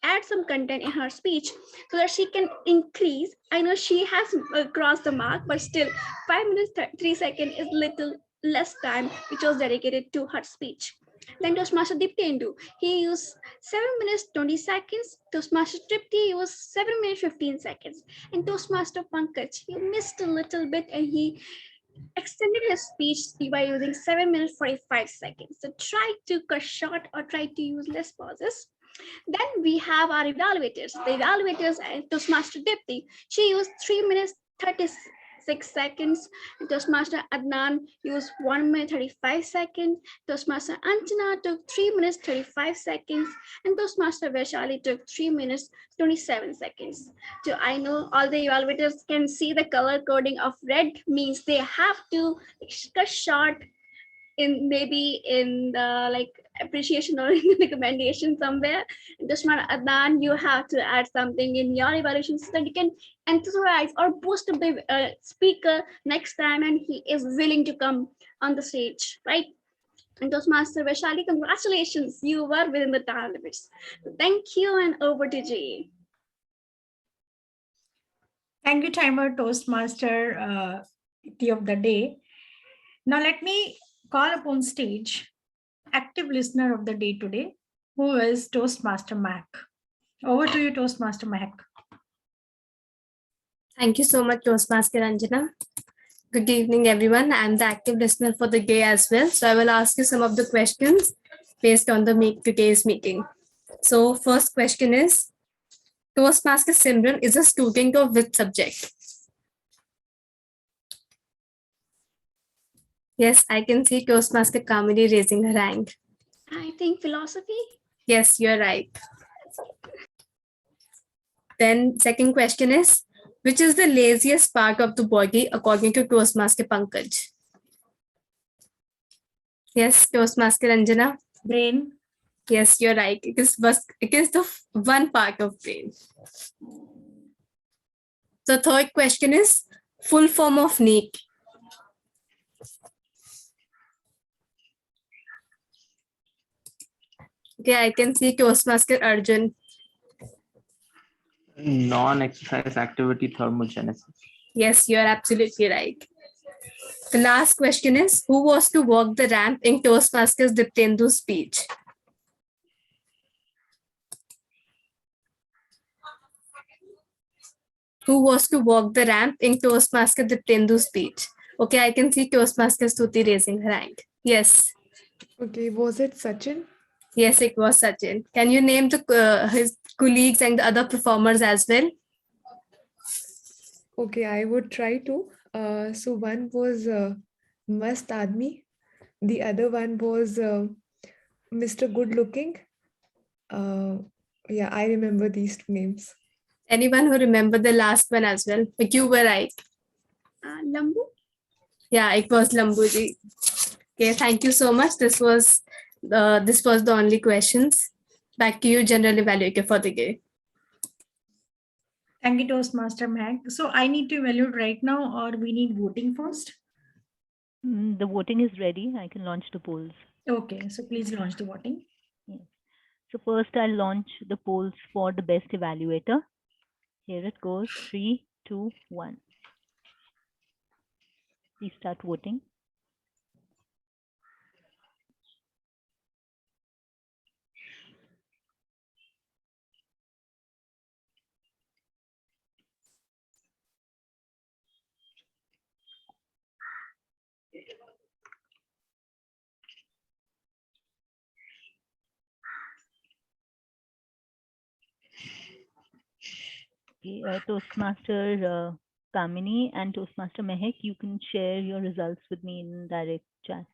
add some content in her speech so that she can increase. I know she has crossed the mark, but still 5 minutes 3 seconds is little less time which was dedicated to her speech. Then Toastmaster Diptendu, he used 7 minutes 20 seconds. Toastmaster Tripti used 7 minutes 15 seconds. And Toastmaster Pankaj, he missed a little bit and he extended his speech by using 7 minutes 45 seconds. So try to cut short or try to use less pauses. Then we have our evaluators. The evaluators and Toastmaster Dipti, she used 3 minutes 36 seconds. Toastmaster Adnan used 1 minute 35 seconds. Toastmaster Anjana took 3 minutes 35 seconds. And Toastmaster Vaishali took 3 minutes 27 seconds. So I know all the evaluators can see the color coding of red means they have to cut short in maybe in the like appreciation or in the recommendation somewhere. Toastmaster Adnan, you have to add something in your evaluation so that you can enthesize or boost the speaker next time and he is willing to come on the stage, right? And Toastmaster Vaishali, congratulations, you were within the time limits. Thank you and over to Jay. Thank you, timer Toastmaster tea of the day. Now let me call upon stage active listener of the day today, who is Toastmaster Mac. Over to you, Toastmaster Mac. Thank you so much, Toastmaster Anjana. Good evening, everyone. I'm the active listener for the day as well. So I will ask you some of the questions based on the today's meeting. So first question is, Toastmaster Simran is a student of which subject? Yes, I can see Toastmaster Kamini raising her hand. I think philosophy. Yes, you're right. Then second question is, which is the laziest part of the body according to Toastmaster Pankaj? Yes, Toastmaster Anjana. Brain. Yes, you're right. It is the one part of brain. The third question is full form of NEET. Okay, I can see Toastmaster Arjun. Non-exercise activity thermogenesis. Yes, you're absolutely right. The last question is, who was to walk the ramp in Toastmasters Diptendu's speech? Who was to walk the ramp in Toastmaster Diptendu's speech? Okay, I can see Toastmaster Stuti raising her hand. Yes. Okay, was it Sachin? Yes, it was Sachin. Can you name his colleagues and the other performers as well? Okay, I would try to. So one was Mast Admi. The other one was Mr. Good Looking. Yeah, I remember these two names. Anyone who remember the last one as well? But you were right. Lambu. Yeah, it was Lambuji. Okay, thank you so much. This was the only questions. Back to you, General Evaluator, for the day. Thank you, Toastmaster Mag. So I need to evaluate right now, or we need voting first? The voting is ready. I can launch the polls. Okay, so please launch the voting. Yes. So first I'll launch the polls for the best evaluator. Here it goes. 3, 2, 1. Please start voting. Okay, Toastmaster Kamini and Toastmaster Mehek, you can share your results with me in direct chat.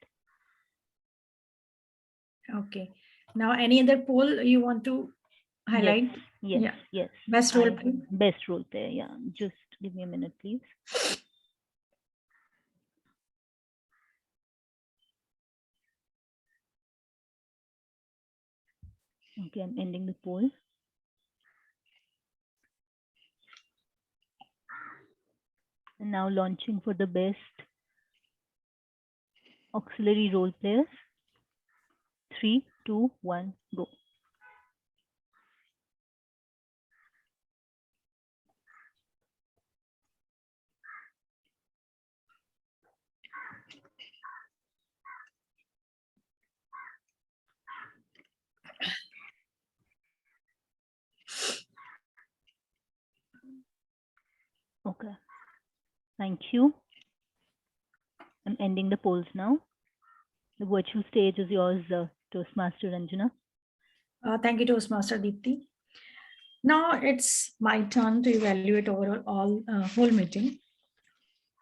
Okay. Now, any other poll you want to highlight? Yes. Best role play. Best role player. Yeah. Just give me a minute, please. Okay, I'm ending the poll. And now launching for the best auxiliary role players. 3, 2, 1, go. Okay. Thank you. I'm ending the polls now. The virtual stage is yours, Toastmaster Ranjana. Thank you, Toastmaster Deepti. Now it's my turn to evaluate overall whole meeting.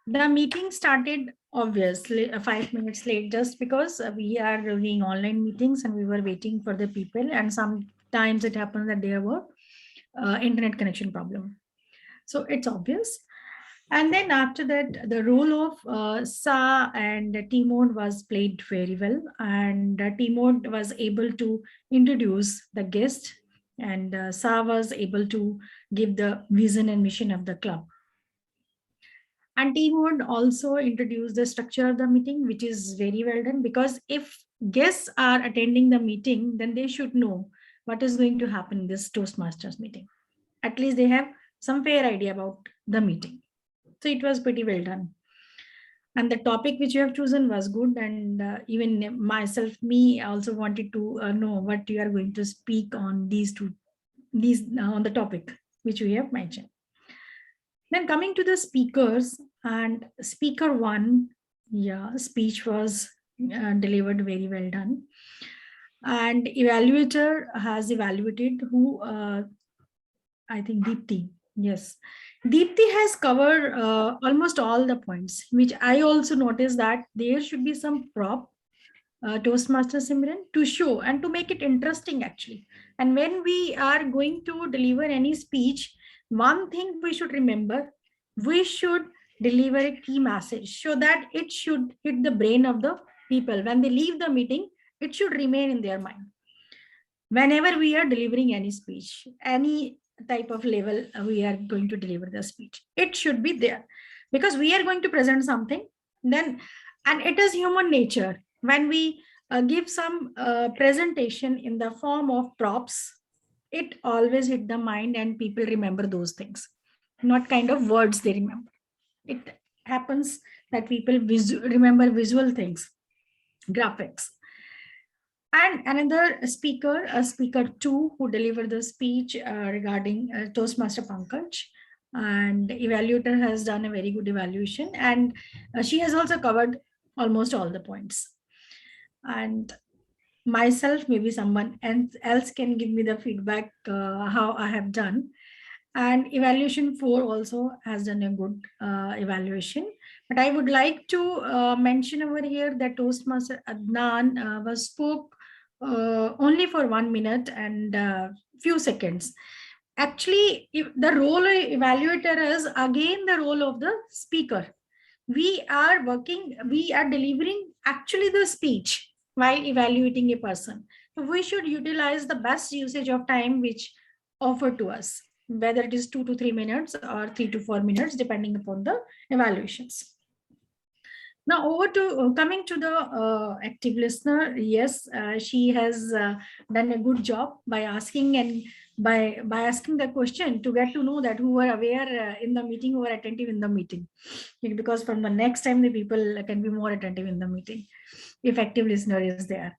The meeting started obviously 5 minutes late just because we are doing online meetings and we were waiting for the people, and sometimes it happens that there were internet connection problem. So it's obvious. And then after that, the role of Sa and Timon was played very well, and Timon was able to introduce the guest, and Sa was able to give the vision and mission of the club. And Timon also introduced the structure of the meeting, which is very well done, because if guests are attending the meeting, then they should know what is going to happen in this Toastmasters meeting. At least they have some fair idea about the meeting. So it was pretty well done. And the topic which you have chosen was good. And even myself, me also wanted to know what you are going to speak on on the topic which we have mentioned. Then coming to the speakers, and speaker one, speech was delivered very well done. And evaluator has evaluated who I think Deepti. Yes. Deepti has covered almost all the points, which I also noticed that there should be some prop Toastmaster Simran to show and to make it interesting actually. And when we are going to deliver any speech, one thing we should remember, we should deliver a key message so that it should hit the brain of the people. When they leave the meeting, it should remain in their mind. Whenever we are delivering any speech, any type of level we are going to deliver the speech, it should be there because we are going to present something then, and it is human nature when we give some presentation in the form of props, it always hit the mind and people remember those things, not kind of words they remember. It happens that people remember visual things, graphics. And another speaker, speaker 2, who delivered the speech regarding Toastmaster Pankaj, and evaluator has done a very good evaluation, and she has also covered almost all the points. And myself, maybe someone else can give me the feedback how I have done. And evaluation 4 also has done a good evaluation. But I would like to mention over here that Toastmaster Adnan was spoke only for 1 minute and few seconds. Actually, if the role of evaluator is again the role of the speaker. We are delivering actually the speech while evaluating a person. So we should utilize the best usage of time which offered to us, whether it is 2 to 3 minutes or 3 to 4 minutes, depending upon the evaluations. Now over to coming to the active listener. Yes, she has done a good job by asking and by asking the question to get to know that who were aware in the meeting, who were attentive in the meeting, because from the next time the people can be more attentive in the meeting if active listener is there.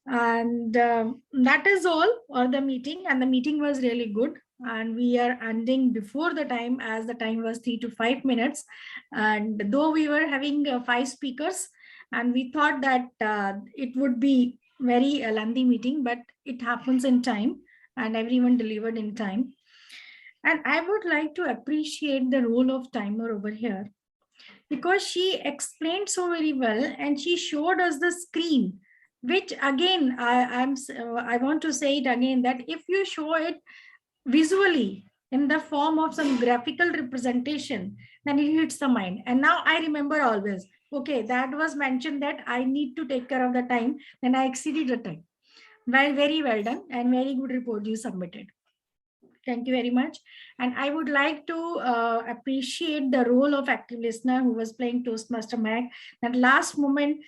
And that is all for the meeting, and the meeting was really good, and we are ending before the time, as the time was 3 to 5 minutes. And though we were having 5 speakers and we thought that it would be very lengthy meeting, but it happens in time and everyone delivered in time. And I would like to appreciate the role of timer over here, because she explained so very well and she showed us the screen, which again I want to say it again, that if you show it visually in the form of some graphical representation, then it hits the mind. And now I remember always, okay, that was mentioned that I need to take care of the time, then I exceeded the time. Well, very well done and very good report you submitted. Thank you very much. And I would like to appreciate the role of active listener who was playing Toastmaster Mag. That last moment,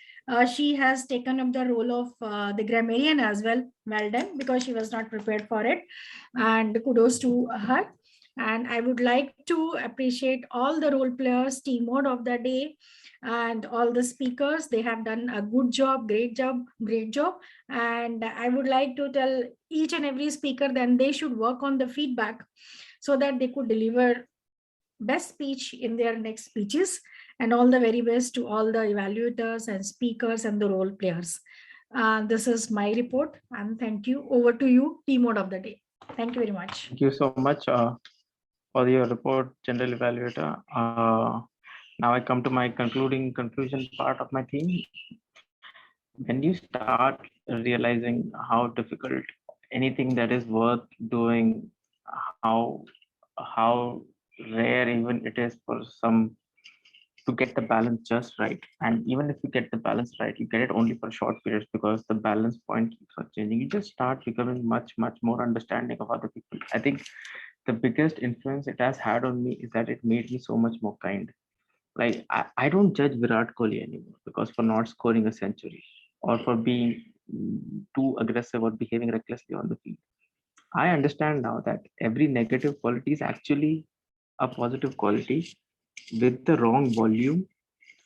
she has taken up the role of the grammarian as well. Well done, because she was not prepared for it. And kudos to her. And I would like to appreciate all the role players, team mode of the day, and all the speakers. They have done a good job, great job, great job. And I would like to tell each and every speaker then they should work on the feedback so that they could deliver best speech in their next speeches. And all the very best to all the evaluators and speakers and the role players. This is my report, and thank you. Over to you, team mode of the day. Thank you very much. Thank you so much for your report, General Evaluator. Now I come to my conclusion part of my theme. When you start realizing how difficult anything that is worth doing, how rare even it is for some to get the balance just right. And even if you get the balance right, you get it only for short periods because the balance point keeps on changing. You just start becoming much more understanding of other people. I think the biggest influence it has had on me is that it made me so much more kind. Like I don't judge Virat Kohli anymore because for not scoring a century or for being too aggressive or behaving recklessly on the field. I understand now that every negative quality is actually a positive quality with the wrong volume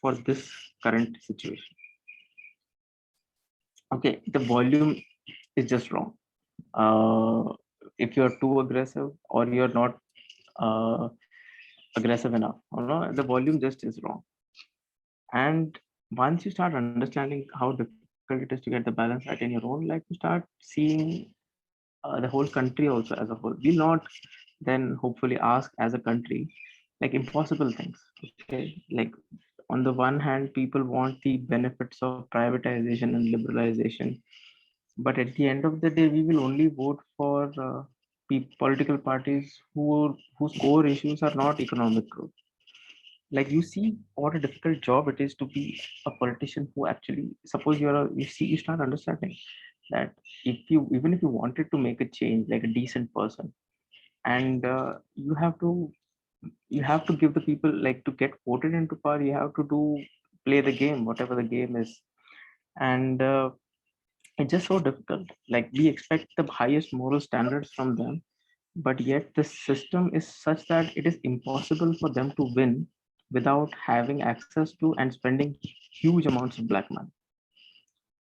for this current situation. Okay, the volume is just wrong. If you're too aggressive or you're not aggressive enough, the volume just is wrong. And once you start understanding how difficult it is to get the balance right in your own life, you start seeing the whole country also as a whole. We'll not then hopefully ask as a country like impossible things. Okay, like on the one hand, people want the benefits of privatization and liberalization, but at the end of the day, we will only vote for political parties whose core issues are not economic growth. Like you see what a difficult job it is to be a politician who actually, suppose you start understanding that if you, even if you wanted to make a change, like a decent person, and you have to give the people, like, to get voted into power, you have to play the game, whatever the game is. And it's just so difficult. Like we expect the highest moral standards from them, but yet the system is such that it is impossible for them to win without having access to and spending huge amounts of black money.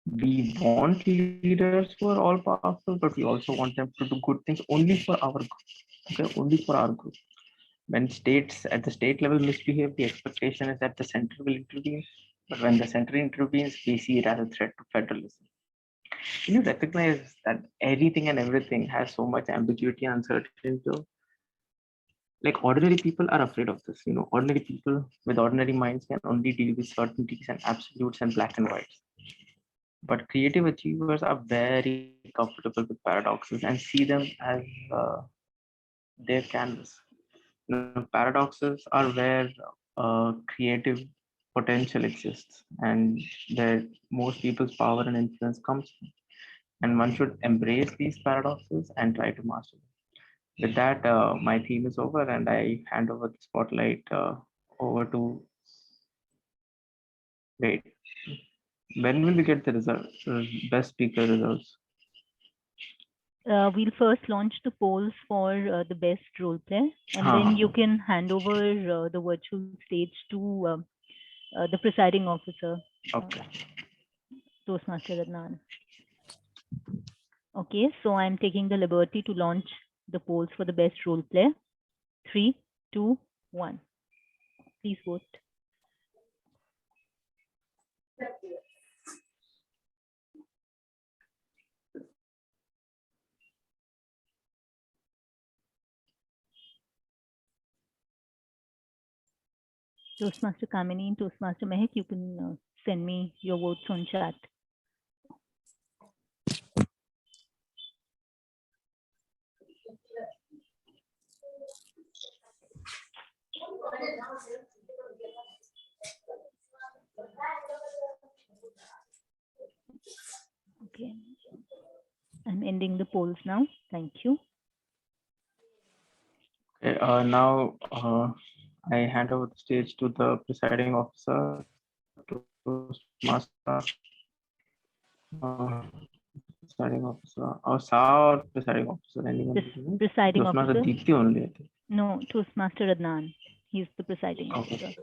We want leaders who are all powerful, but we also want them to do good things only for our group. Okay, only for our group. When states at the state level misbehave, the expectation is that the center will intervene. But when the center intervenes, we see it as a threat to federalism. Can you recognize that anything and everything has so much ambiguity and uncertainty? Like ordinary people are afraid of this. Ordinary people with ordinary minds can only deal with certainties and absolutes and black and whites. But creative achievers are very comfortable with paradoxes and see them as their canvas. Paradoxes are where creative potential exists and where most people's power and influence comes from. And one should embrace these paradoxes and try to master them. With that, my theme is over, and I hand over the spotlight over to. Wait, when will we get the result? Best speaker results? We'll first launch the polls for the best role play, and then you can hand over the virtual stage to the presiding officer, Okay. Toastmaster Adnan. Okay, so I'm taking the liberty to launch the polls for the best role play. 3, 2, 1. Please vote. Toastmaster Kamini and Toastmaster Mehak, you can send me your votes on chat. Okay, I'm ending the polls now. Thank you. Okay, now I hand over the stage to the presiding officer, Toastmaster, presiding officer, or Sa, or presiding officer, anyone? Presiding Toastmaster officer. Deepti only, I think. No, Toastmaster Adnan. He's the presiding officer. Okay.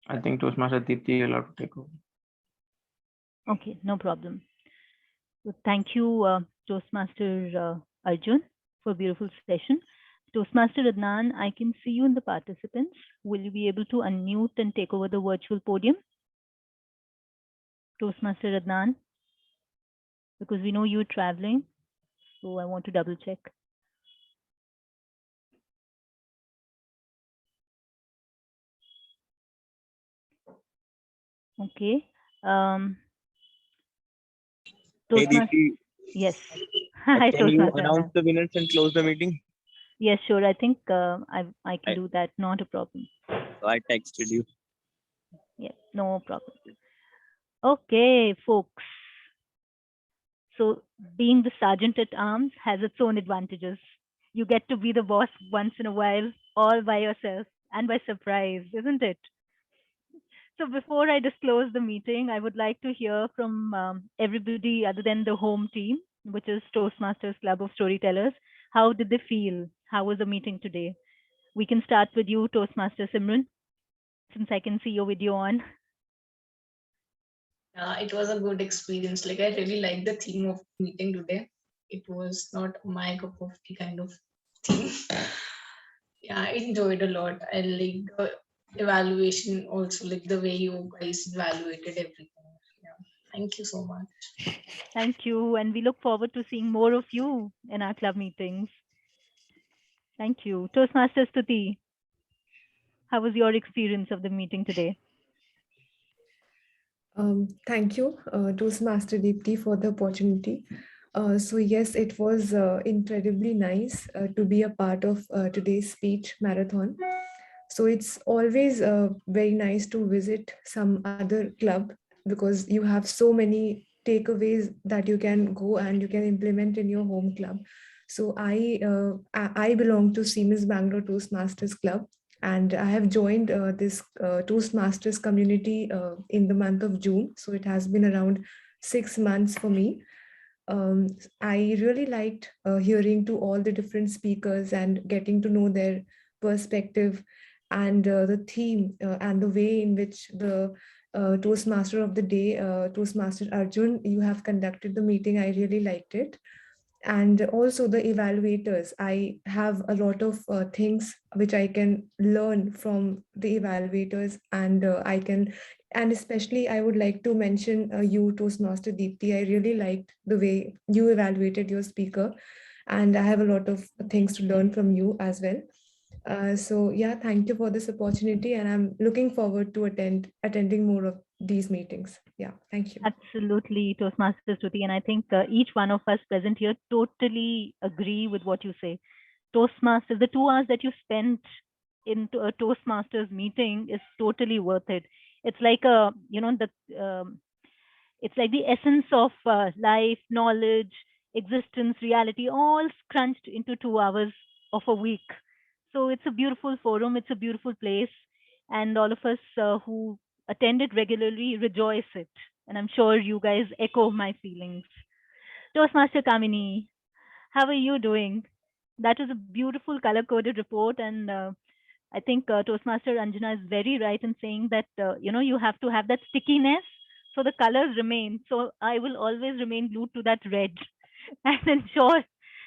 I think Toastmaster Deepti will have to take over. Okay, no problem. So thank you, Toastmaster Arjun, for a beautiful session. Toastmaster Adnan, I can see you in the participants. Will you be able to unmute and take over the virtual podium? Toastmaster Adnan, because we know you're traveling, so I want to double check. Okay. Hey, Deepti, Yes. Hi, can you Toastmaster announce Adnan. the winners and close the meeting? Yes, sure. I think I can do that. Not a problem. So I texted you. Yeah, no problem. Okay, folks. So being the sergeant at arms has its own advantages. You get to be the boss once in a while, all by yourself and by surprise, isn't it? So before I disclose the meeting, I would like to hear from everybody other than the home team, which is Toastmasters Club of Storytellers. How did they feel? How was the meeting today? We can start with you, Toastmaster Simran, since I can see your video on. It was a good experience. Like I really liked the theme of meeting today. it was not my cup of tea kind of thing. Yeah, I enjoyed a lot. I like the evaluation also, like the way you guys evaluated everything. Yeah, thank you so much. Thank you. And we look forward to seeing more of you in our club meetings. Thank you. Toastmaster Stuti, how was your experience of the meeting today? Thank you, Toastmaster Deepti, for the opportunity. So yes, it was incredibly nice to be a part of today's speech marathon. So it's always very nice to visit some other club because you have so many takeaways that you can go and you can implement in your home club. So I belong to Siemens Bangalore Toastmasters Club, and I have joined this Toastmasters community in the month of June. So it has been around 6 months for me. um, I really liked hearing to all the different speakers and getting to know their perspective and the theme and the way in which the Toastmaster of the day, Toastmaster Arjun, you have conducted the meeting. I really liked it. And also the evaluators. I have a lot of things which I can learn from the evaluators, and I can, and especially I would like to mention you, Toastmaster Deepti. I really liked the way you evaluated your speaker, and I have a lot of things to learn from you as well. So yeah, thank you for this opportunity, and I'm looking forward to attending more of these meetings. Yeah, thank you. Absolutely, Toastmaster Stuti. And I think each one of us present here totally agree with what you say. Toastmasters, the 2 hours that you spent into a Toastmasters meeting is totally worth it. It's like it's like the essence of life, knowledge, existence, reality, all scrunched into 2 hours of a week. So it's a beautiful forum, it's a beautiful place, and all of us who attend it regularly rejoice it. And I'm sure you guys echo my feelings. Toastmaster Kamini, how are you doing? That was a beautiful color coded report, and I think Toastmaster Anjana is very right in saying that you have to have that stickiness so the colors remain. So I will always remain glued to that red and ensure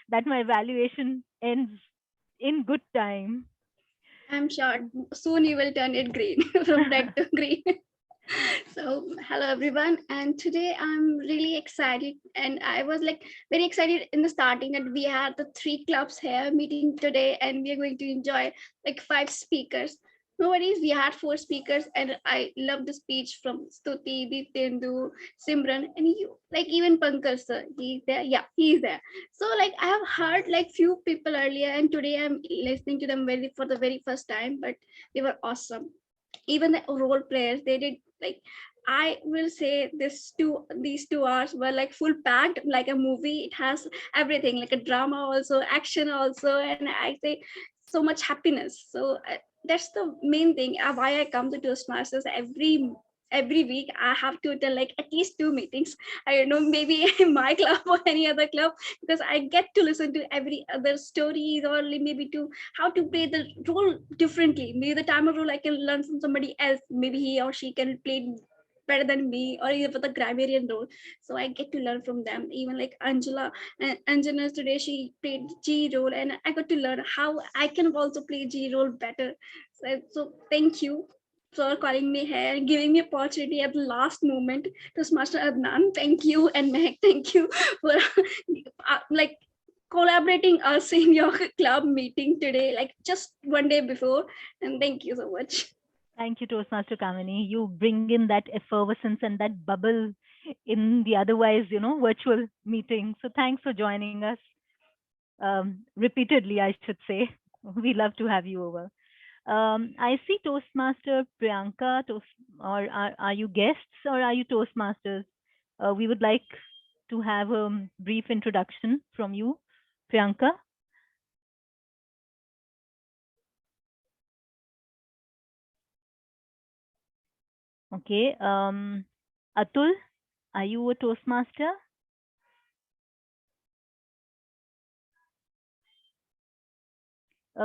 that my evaluation ends in good time. I'm sure soon you will turn it green from red to green. So hello everyone, and today I'm really excited, and I was like very excited in the starting that we had the 3 clubs here meeting today, and we are going to enjoy like 5 speakers. No worries, we had 4 speakers, and I love the speech from Stuti, Dityendu, Simran, and you, like even Pankaj sir, he's there. Yeah, he's there. So like I have heard like few people earlier, and today I'm listening to them for the very first time, but they were awesome. Even the role players, they did like, I will say these 2 hours were like full packed like a movie. It has everything, like a drama also, action also, and I say so much happiness. So that's the main thing why I come to Toastmasters every week. I have to attend like at least 2 meetings. I don't know, maybe in my club or any other club, because I get to listen to every other stories, or maybe to how to play the role differently. Maybe the timer role I can learn from somebody else. Maybe he or she can play better than me, or even for the grammarian role. So I get to learn from them. Even like Anjana today, she played G role, and I got to learn how I can also play G role better. So thank you for calling me here and giving me opportunity at the last moment. To Master Adnan, thank you, and Meg, thank you for like collaborating us in your club meeting today, like just one day before. And thank you so much. Thank you, Toastmaster Kamini. You bring in that effervescence and that bubble in the otherwise, virtual meeting. So thanks for joining us repeatedly, I should say. We love to have you over. I see Toastmaster Priyanka, or are you guests or are you Toastmasters? We would like to have a brief introduction from you, Priyanka. Okay. Atul, are you a Toastmaster?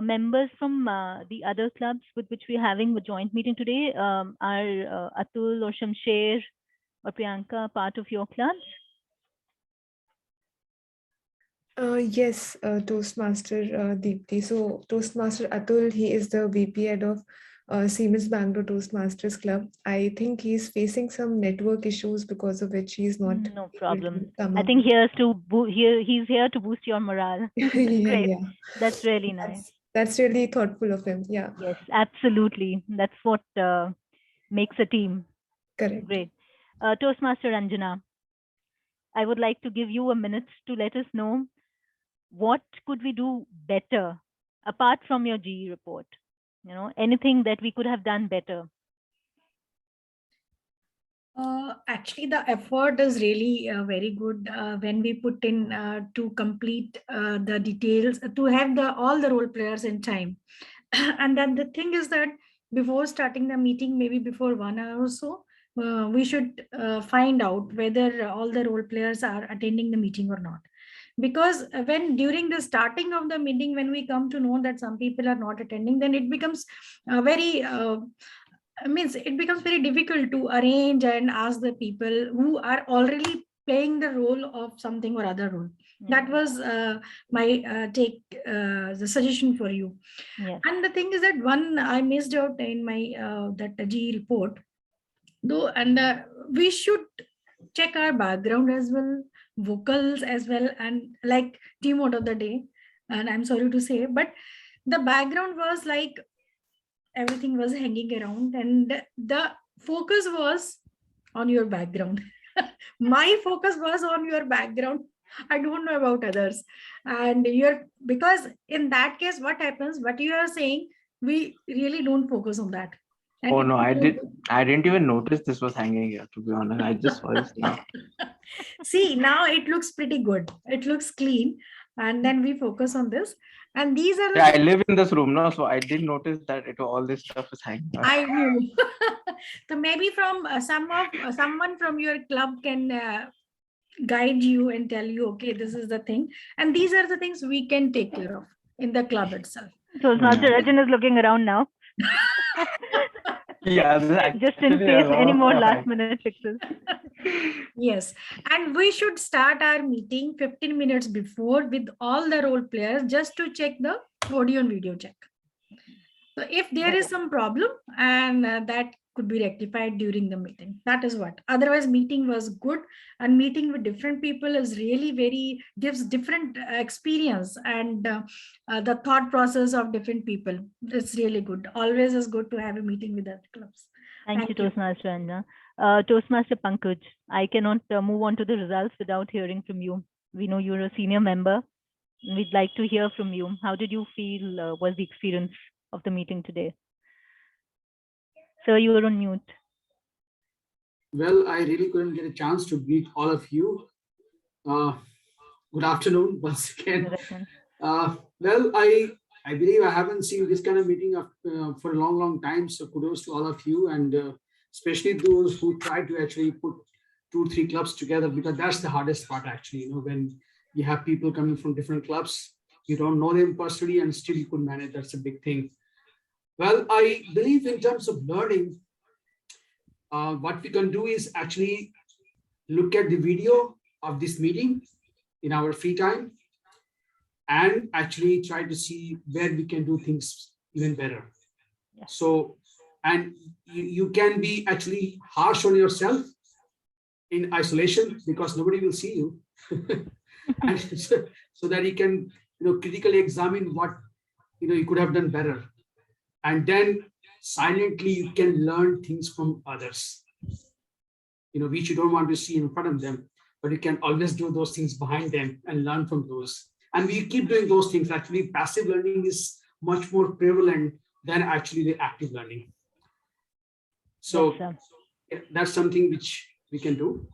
Members from the other clubs with which we're having a joint meeting today, are Atul or Shamsher or Priyanka part of your clubs? Yes, Toastmaster Deepti. So Toastmaster Atul, he is the VP head of Siemens Bangalore Toastmasters Club. I think he's facing some network issues because of which he's not No able problem. to come I up. think he's here to boost your morale. That's Yeah, great. yeah. That's really nice. That's really thoughtful of him. Yeah, Yes, absolutely. That's what makes a team. correct. Great. Toastmaster Anjana, I would like to give you a minute to let us know what could we do better apart from your GE report. Anything that we could have done better. Actually, the effort is really very good when we put in to complete the details, to have all the role players in time. And then the thing is that before starting the meeting, maybe before 1 hour or so, we should find out whether all the role players are attending the meeting or not. Because when during the starting of the meeting, when we come to know that some people are not attending, then it becomes very means it becomes very difficult to arrange and ask the people who are already playing the role of something or other role. That was my take, the suggestion for you. Yes. And the thing is that one I missed out in my that GE report, though, and we should check our background as well, vocals as well, and like team mode of the day. And I'm sorry to say, but the background was like everything was hanging around, and the focus was on your background. My focus was on your background. I don't know about others. And you're, because in that case, what happens, what you are saying, we really don't focus on that. And Oh if no, we don't- I didn't even notice this was hanging here, to be honest. I just saw it now. See, now it looks pretty good. It looks clean. And then we focus on this. And these are the Yeah, I things live in this room now, so I did notice that all this stuff is hanging. I knew. So maybe from someone from your club can guide you and tell you, okay, this is the thing, and these are the things we can take care of in the club itself. Toastmaster Yeah. Rajan is looking around now. Yeah, this Just in actually a case lot any of more stuff last minute fixes. Yes, and we should start our meeting 15 minutes before with all the role players just to check the audio and video check. So if there is some problem, and that could be rectified during the meeting. That is what. Otherwise, meeting was good, and meeting with different people is really very, gives different experience, and the thought process of different people. It's really good. Always is good to have a meeting with other clubs. Thank you, Toastmaster Anna. Toastmaster Pankaj, I cannot move on to the results without hearing from you. We know you're a senior member. We'd like to hear from you. How did you feel was the experience of the meeting today? Sir, you were on mute. Well, I really couldn't get a chance to meet all of you. Good afternoon once again. Well, I believe I haven't seen this kind of meeting for a long time. So kudos to all of you, and especially those who try to actually put 2-3 clubs together, because that's the hardest part actually. When you have people coming from different clubs, you don't know them personally, and still you could manage. That's a big thing. Well, I believe in terms of learning, what we can do is actually look at the video of this meeting in our free time, and actually try to see where we can do things even better. Yeah. So, and you can be actually harsh on yourself in isolation, because nobody will see you. And so that you can critically examine what you could have done better, and then silently you can learn things from others, which you don't want to see in front of them, but you can always do those things behind them and learn from those. And we keep doing those things. Actually, passive learning is much more prevalent than actually the active learning. So yes, that's something which we can do.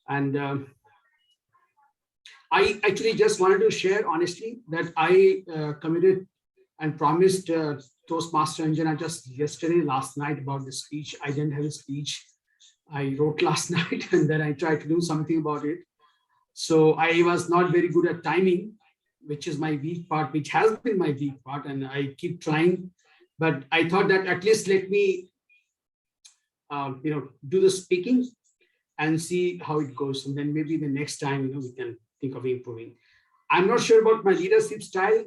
And I actually just wanted to share honestly that I committed and promised Toastmaster Anjana just last night about the speech. I didn't have a speech. I wrote last night, and then I tried to do something about it. So I was not very good at timing, which is my weak part, which has been my weak part, and I keep trying. But I thought that at least let me, do the speaking and see how it goes, and then maybe the next time, we can think of improving. I'm not sure about my leadership style,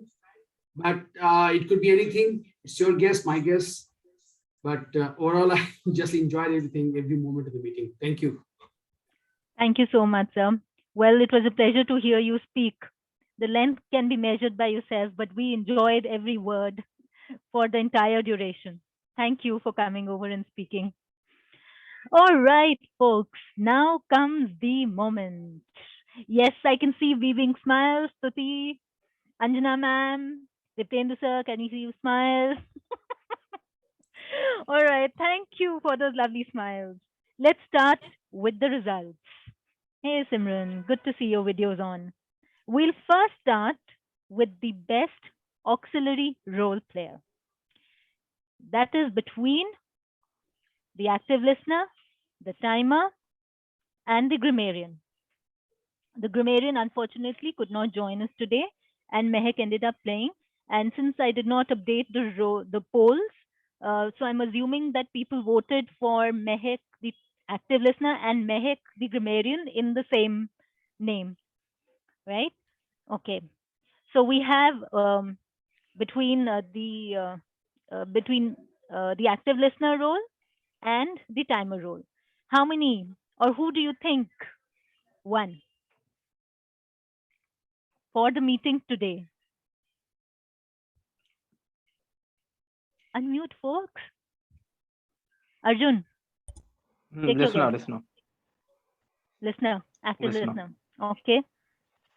but it could be anything. It's your guess, my guess. But overall, I just enjoyed everything, every moment of the meeting. Thank you. Thank you so much, sir. Well, it was a pleasure to hear you speak. The length can be measured by yourself, but we enjoyed every word for the entire duration. Thank you for coming over and speaking. All right, folks, now comes the moment. Yes, I can see weaving smiles. Stuti, Anjana ma'am, Diptendu sir, can you see you smile? All right, thank you for those lovely smiles. Let's start with the results. Hey Simran, good to see your videos on. We'll first start with the best auxiliary role player. That is between the active listener, the timer, and the grammarian. The grammarian unfortunately could not join us today, and Mehak ended up playing. And since I did not update the polls, so I'm assuming that people voted for Mehak, the active listener, and Mehak, the grammarian, in the same name, right? Okay. So we have between the active listener role and the timer role. How many, or who do you think won for the meeting today? Unmute, folks. Arjun, take your Listener, guess. listener. Listener, active Listener. listener. Okay.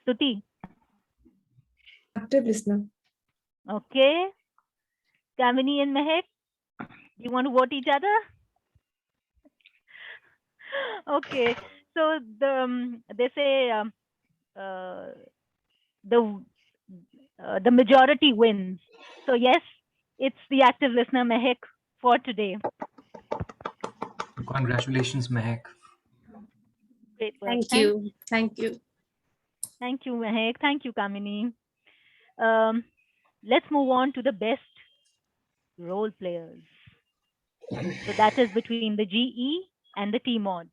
Stuti. Active listener. Okay. Kamini and Mehak, do you want to vote each other? Okay. So they say the majority wins. So yes, it's the active listener Mehak for today. Congratulations, Mehak. Great work. Thank you. Thank you. Thank you, Mehak. Thank you, Kamini. Let's move on to the best role players. So that is between the GE and the T mod.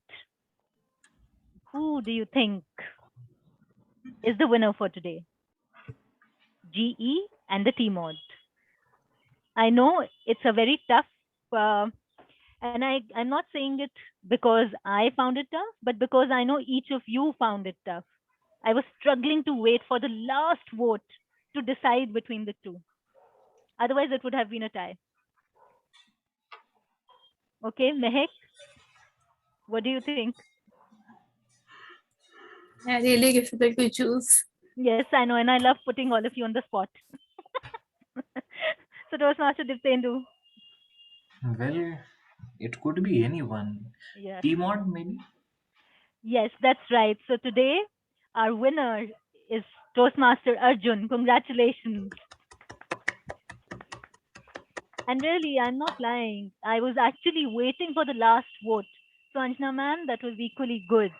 Who do you think is the winner for today? GE and the T mod. I know it's a very tough, and I'm not saying it because I found it tough, but because I know each of you found it tough. I was struggling to wait for the last vote to decide between the two. Otherwise, it would have been a tie. Okay, Mehak, what do you think? Yeah, really difficult to choose. Yes, I know, and I love putting all of you on the spot. So Toastmaster Diptendu. Well, it could be anyone. Yes. T-mod, maybe? Yes, that's right. So today, our winner is Toastmaster Arjun. Congratulations. And really, I'm not lying. I was actually waiting for the last vote. So Anjana ma'am, that was equally good.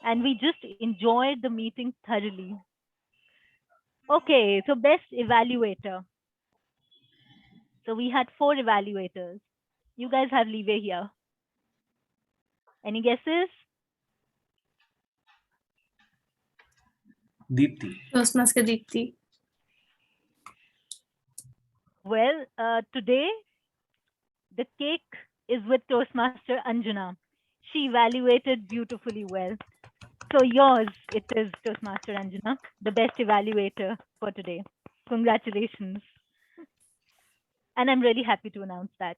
And we just enjoyed the meeting thoroughly. Okay, so best evaluator. So we had 4 evaluators. You guys have leeway here. Any guesses? Deepti. Toastmaster Deepti. Well, today the cake is with Toastmaster Anjana. She evaluated beautifully well. So yours, it is Toastmaster Anjana, the best evaluator for today. Congratulations. And I'm really happy to announce that.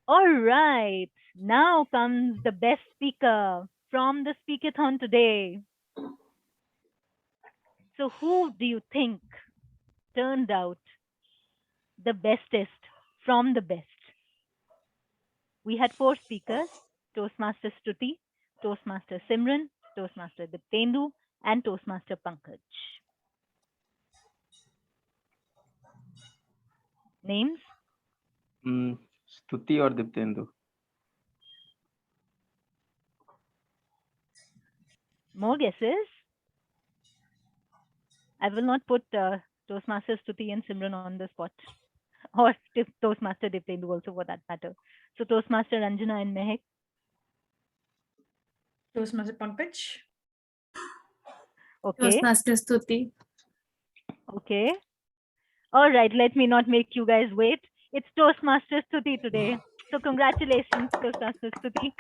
All right, now comes the best speaker from the speakathon today. So who do you think turned out the bestest from the best? We had 4 speakers, Toastmaster Stuti, Toastmaster Simran, Toastmaster Diptendu, and Toastmaster Pankaj. Names? Stuti or Diptendu? More guesses? I will not put Toastmaster Stuti and Simran on the spot. Or Toastmaster Diptendu also for that matter. So Toastmaster Anjana and Mehak. Toastmaster Pankaj. Okay. Toastmasters Stuti. Okay. All right. Let me not make you guys wait. It's Toastmasters Stuti today. So congratulations, Toastmasters Stuti.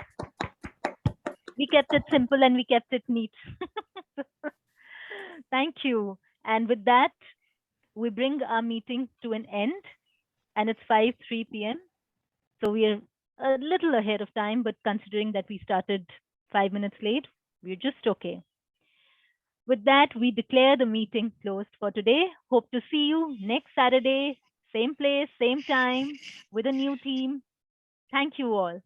We kept it simple and we kept it neat. Thank you. And with that, we bring our meeting to an end, and it's 5:03 p.m. So we are a little ahead of time, but considering that we started 5 minutes late, we're just okay. With that, we declare the meeting closed for today. Hope to see you next Saturday, same place, same time, with a new team. Thank you all.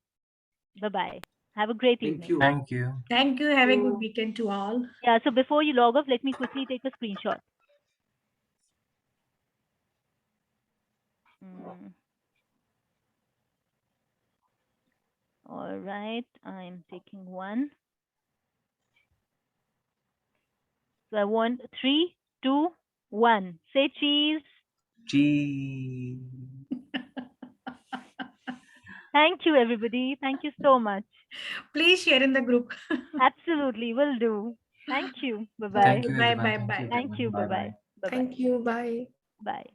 Bye-bye. Have a great Thank evening. you. Thank you. Thank you. Have a good weekend to all. Yeah, so before you log off, let me quickly take a screenshot. All right, I'm taking one. So I want 3, 2, 1. Say cheese. Cheese. Thank you, everybody. Thank you so much. Please share in the group. Absolutely, will do. Thank you. Bye-bye. Thank you, Bye, everyone. bye, Thank you, bye. Thank you. everyone. Bye-bye. Bye-bye. Thank you. Bye. Bye.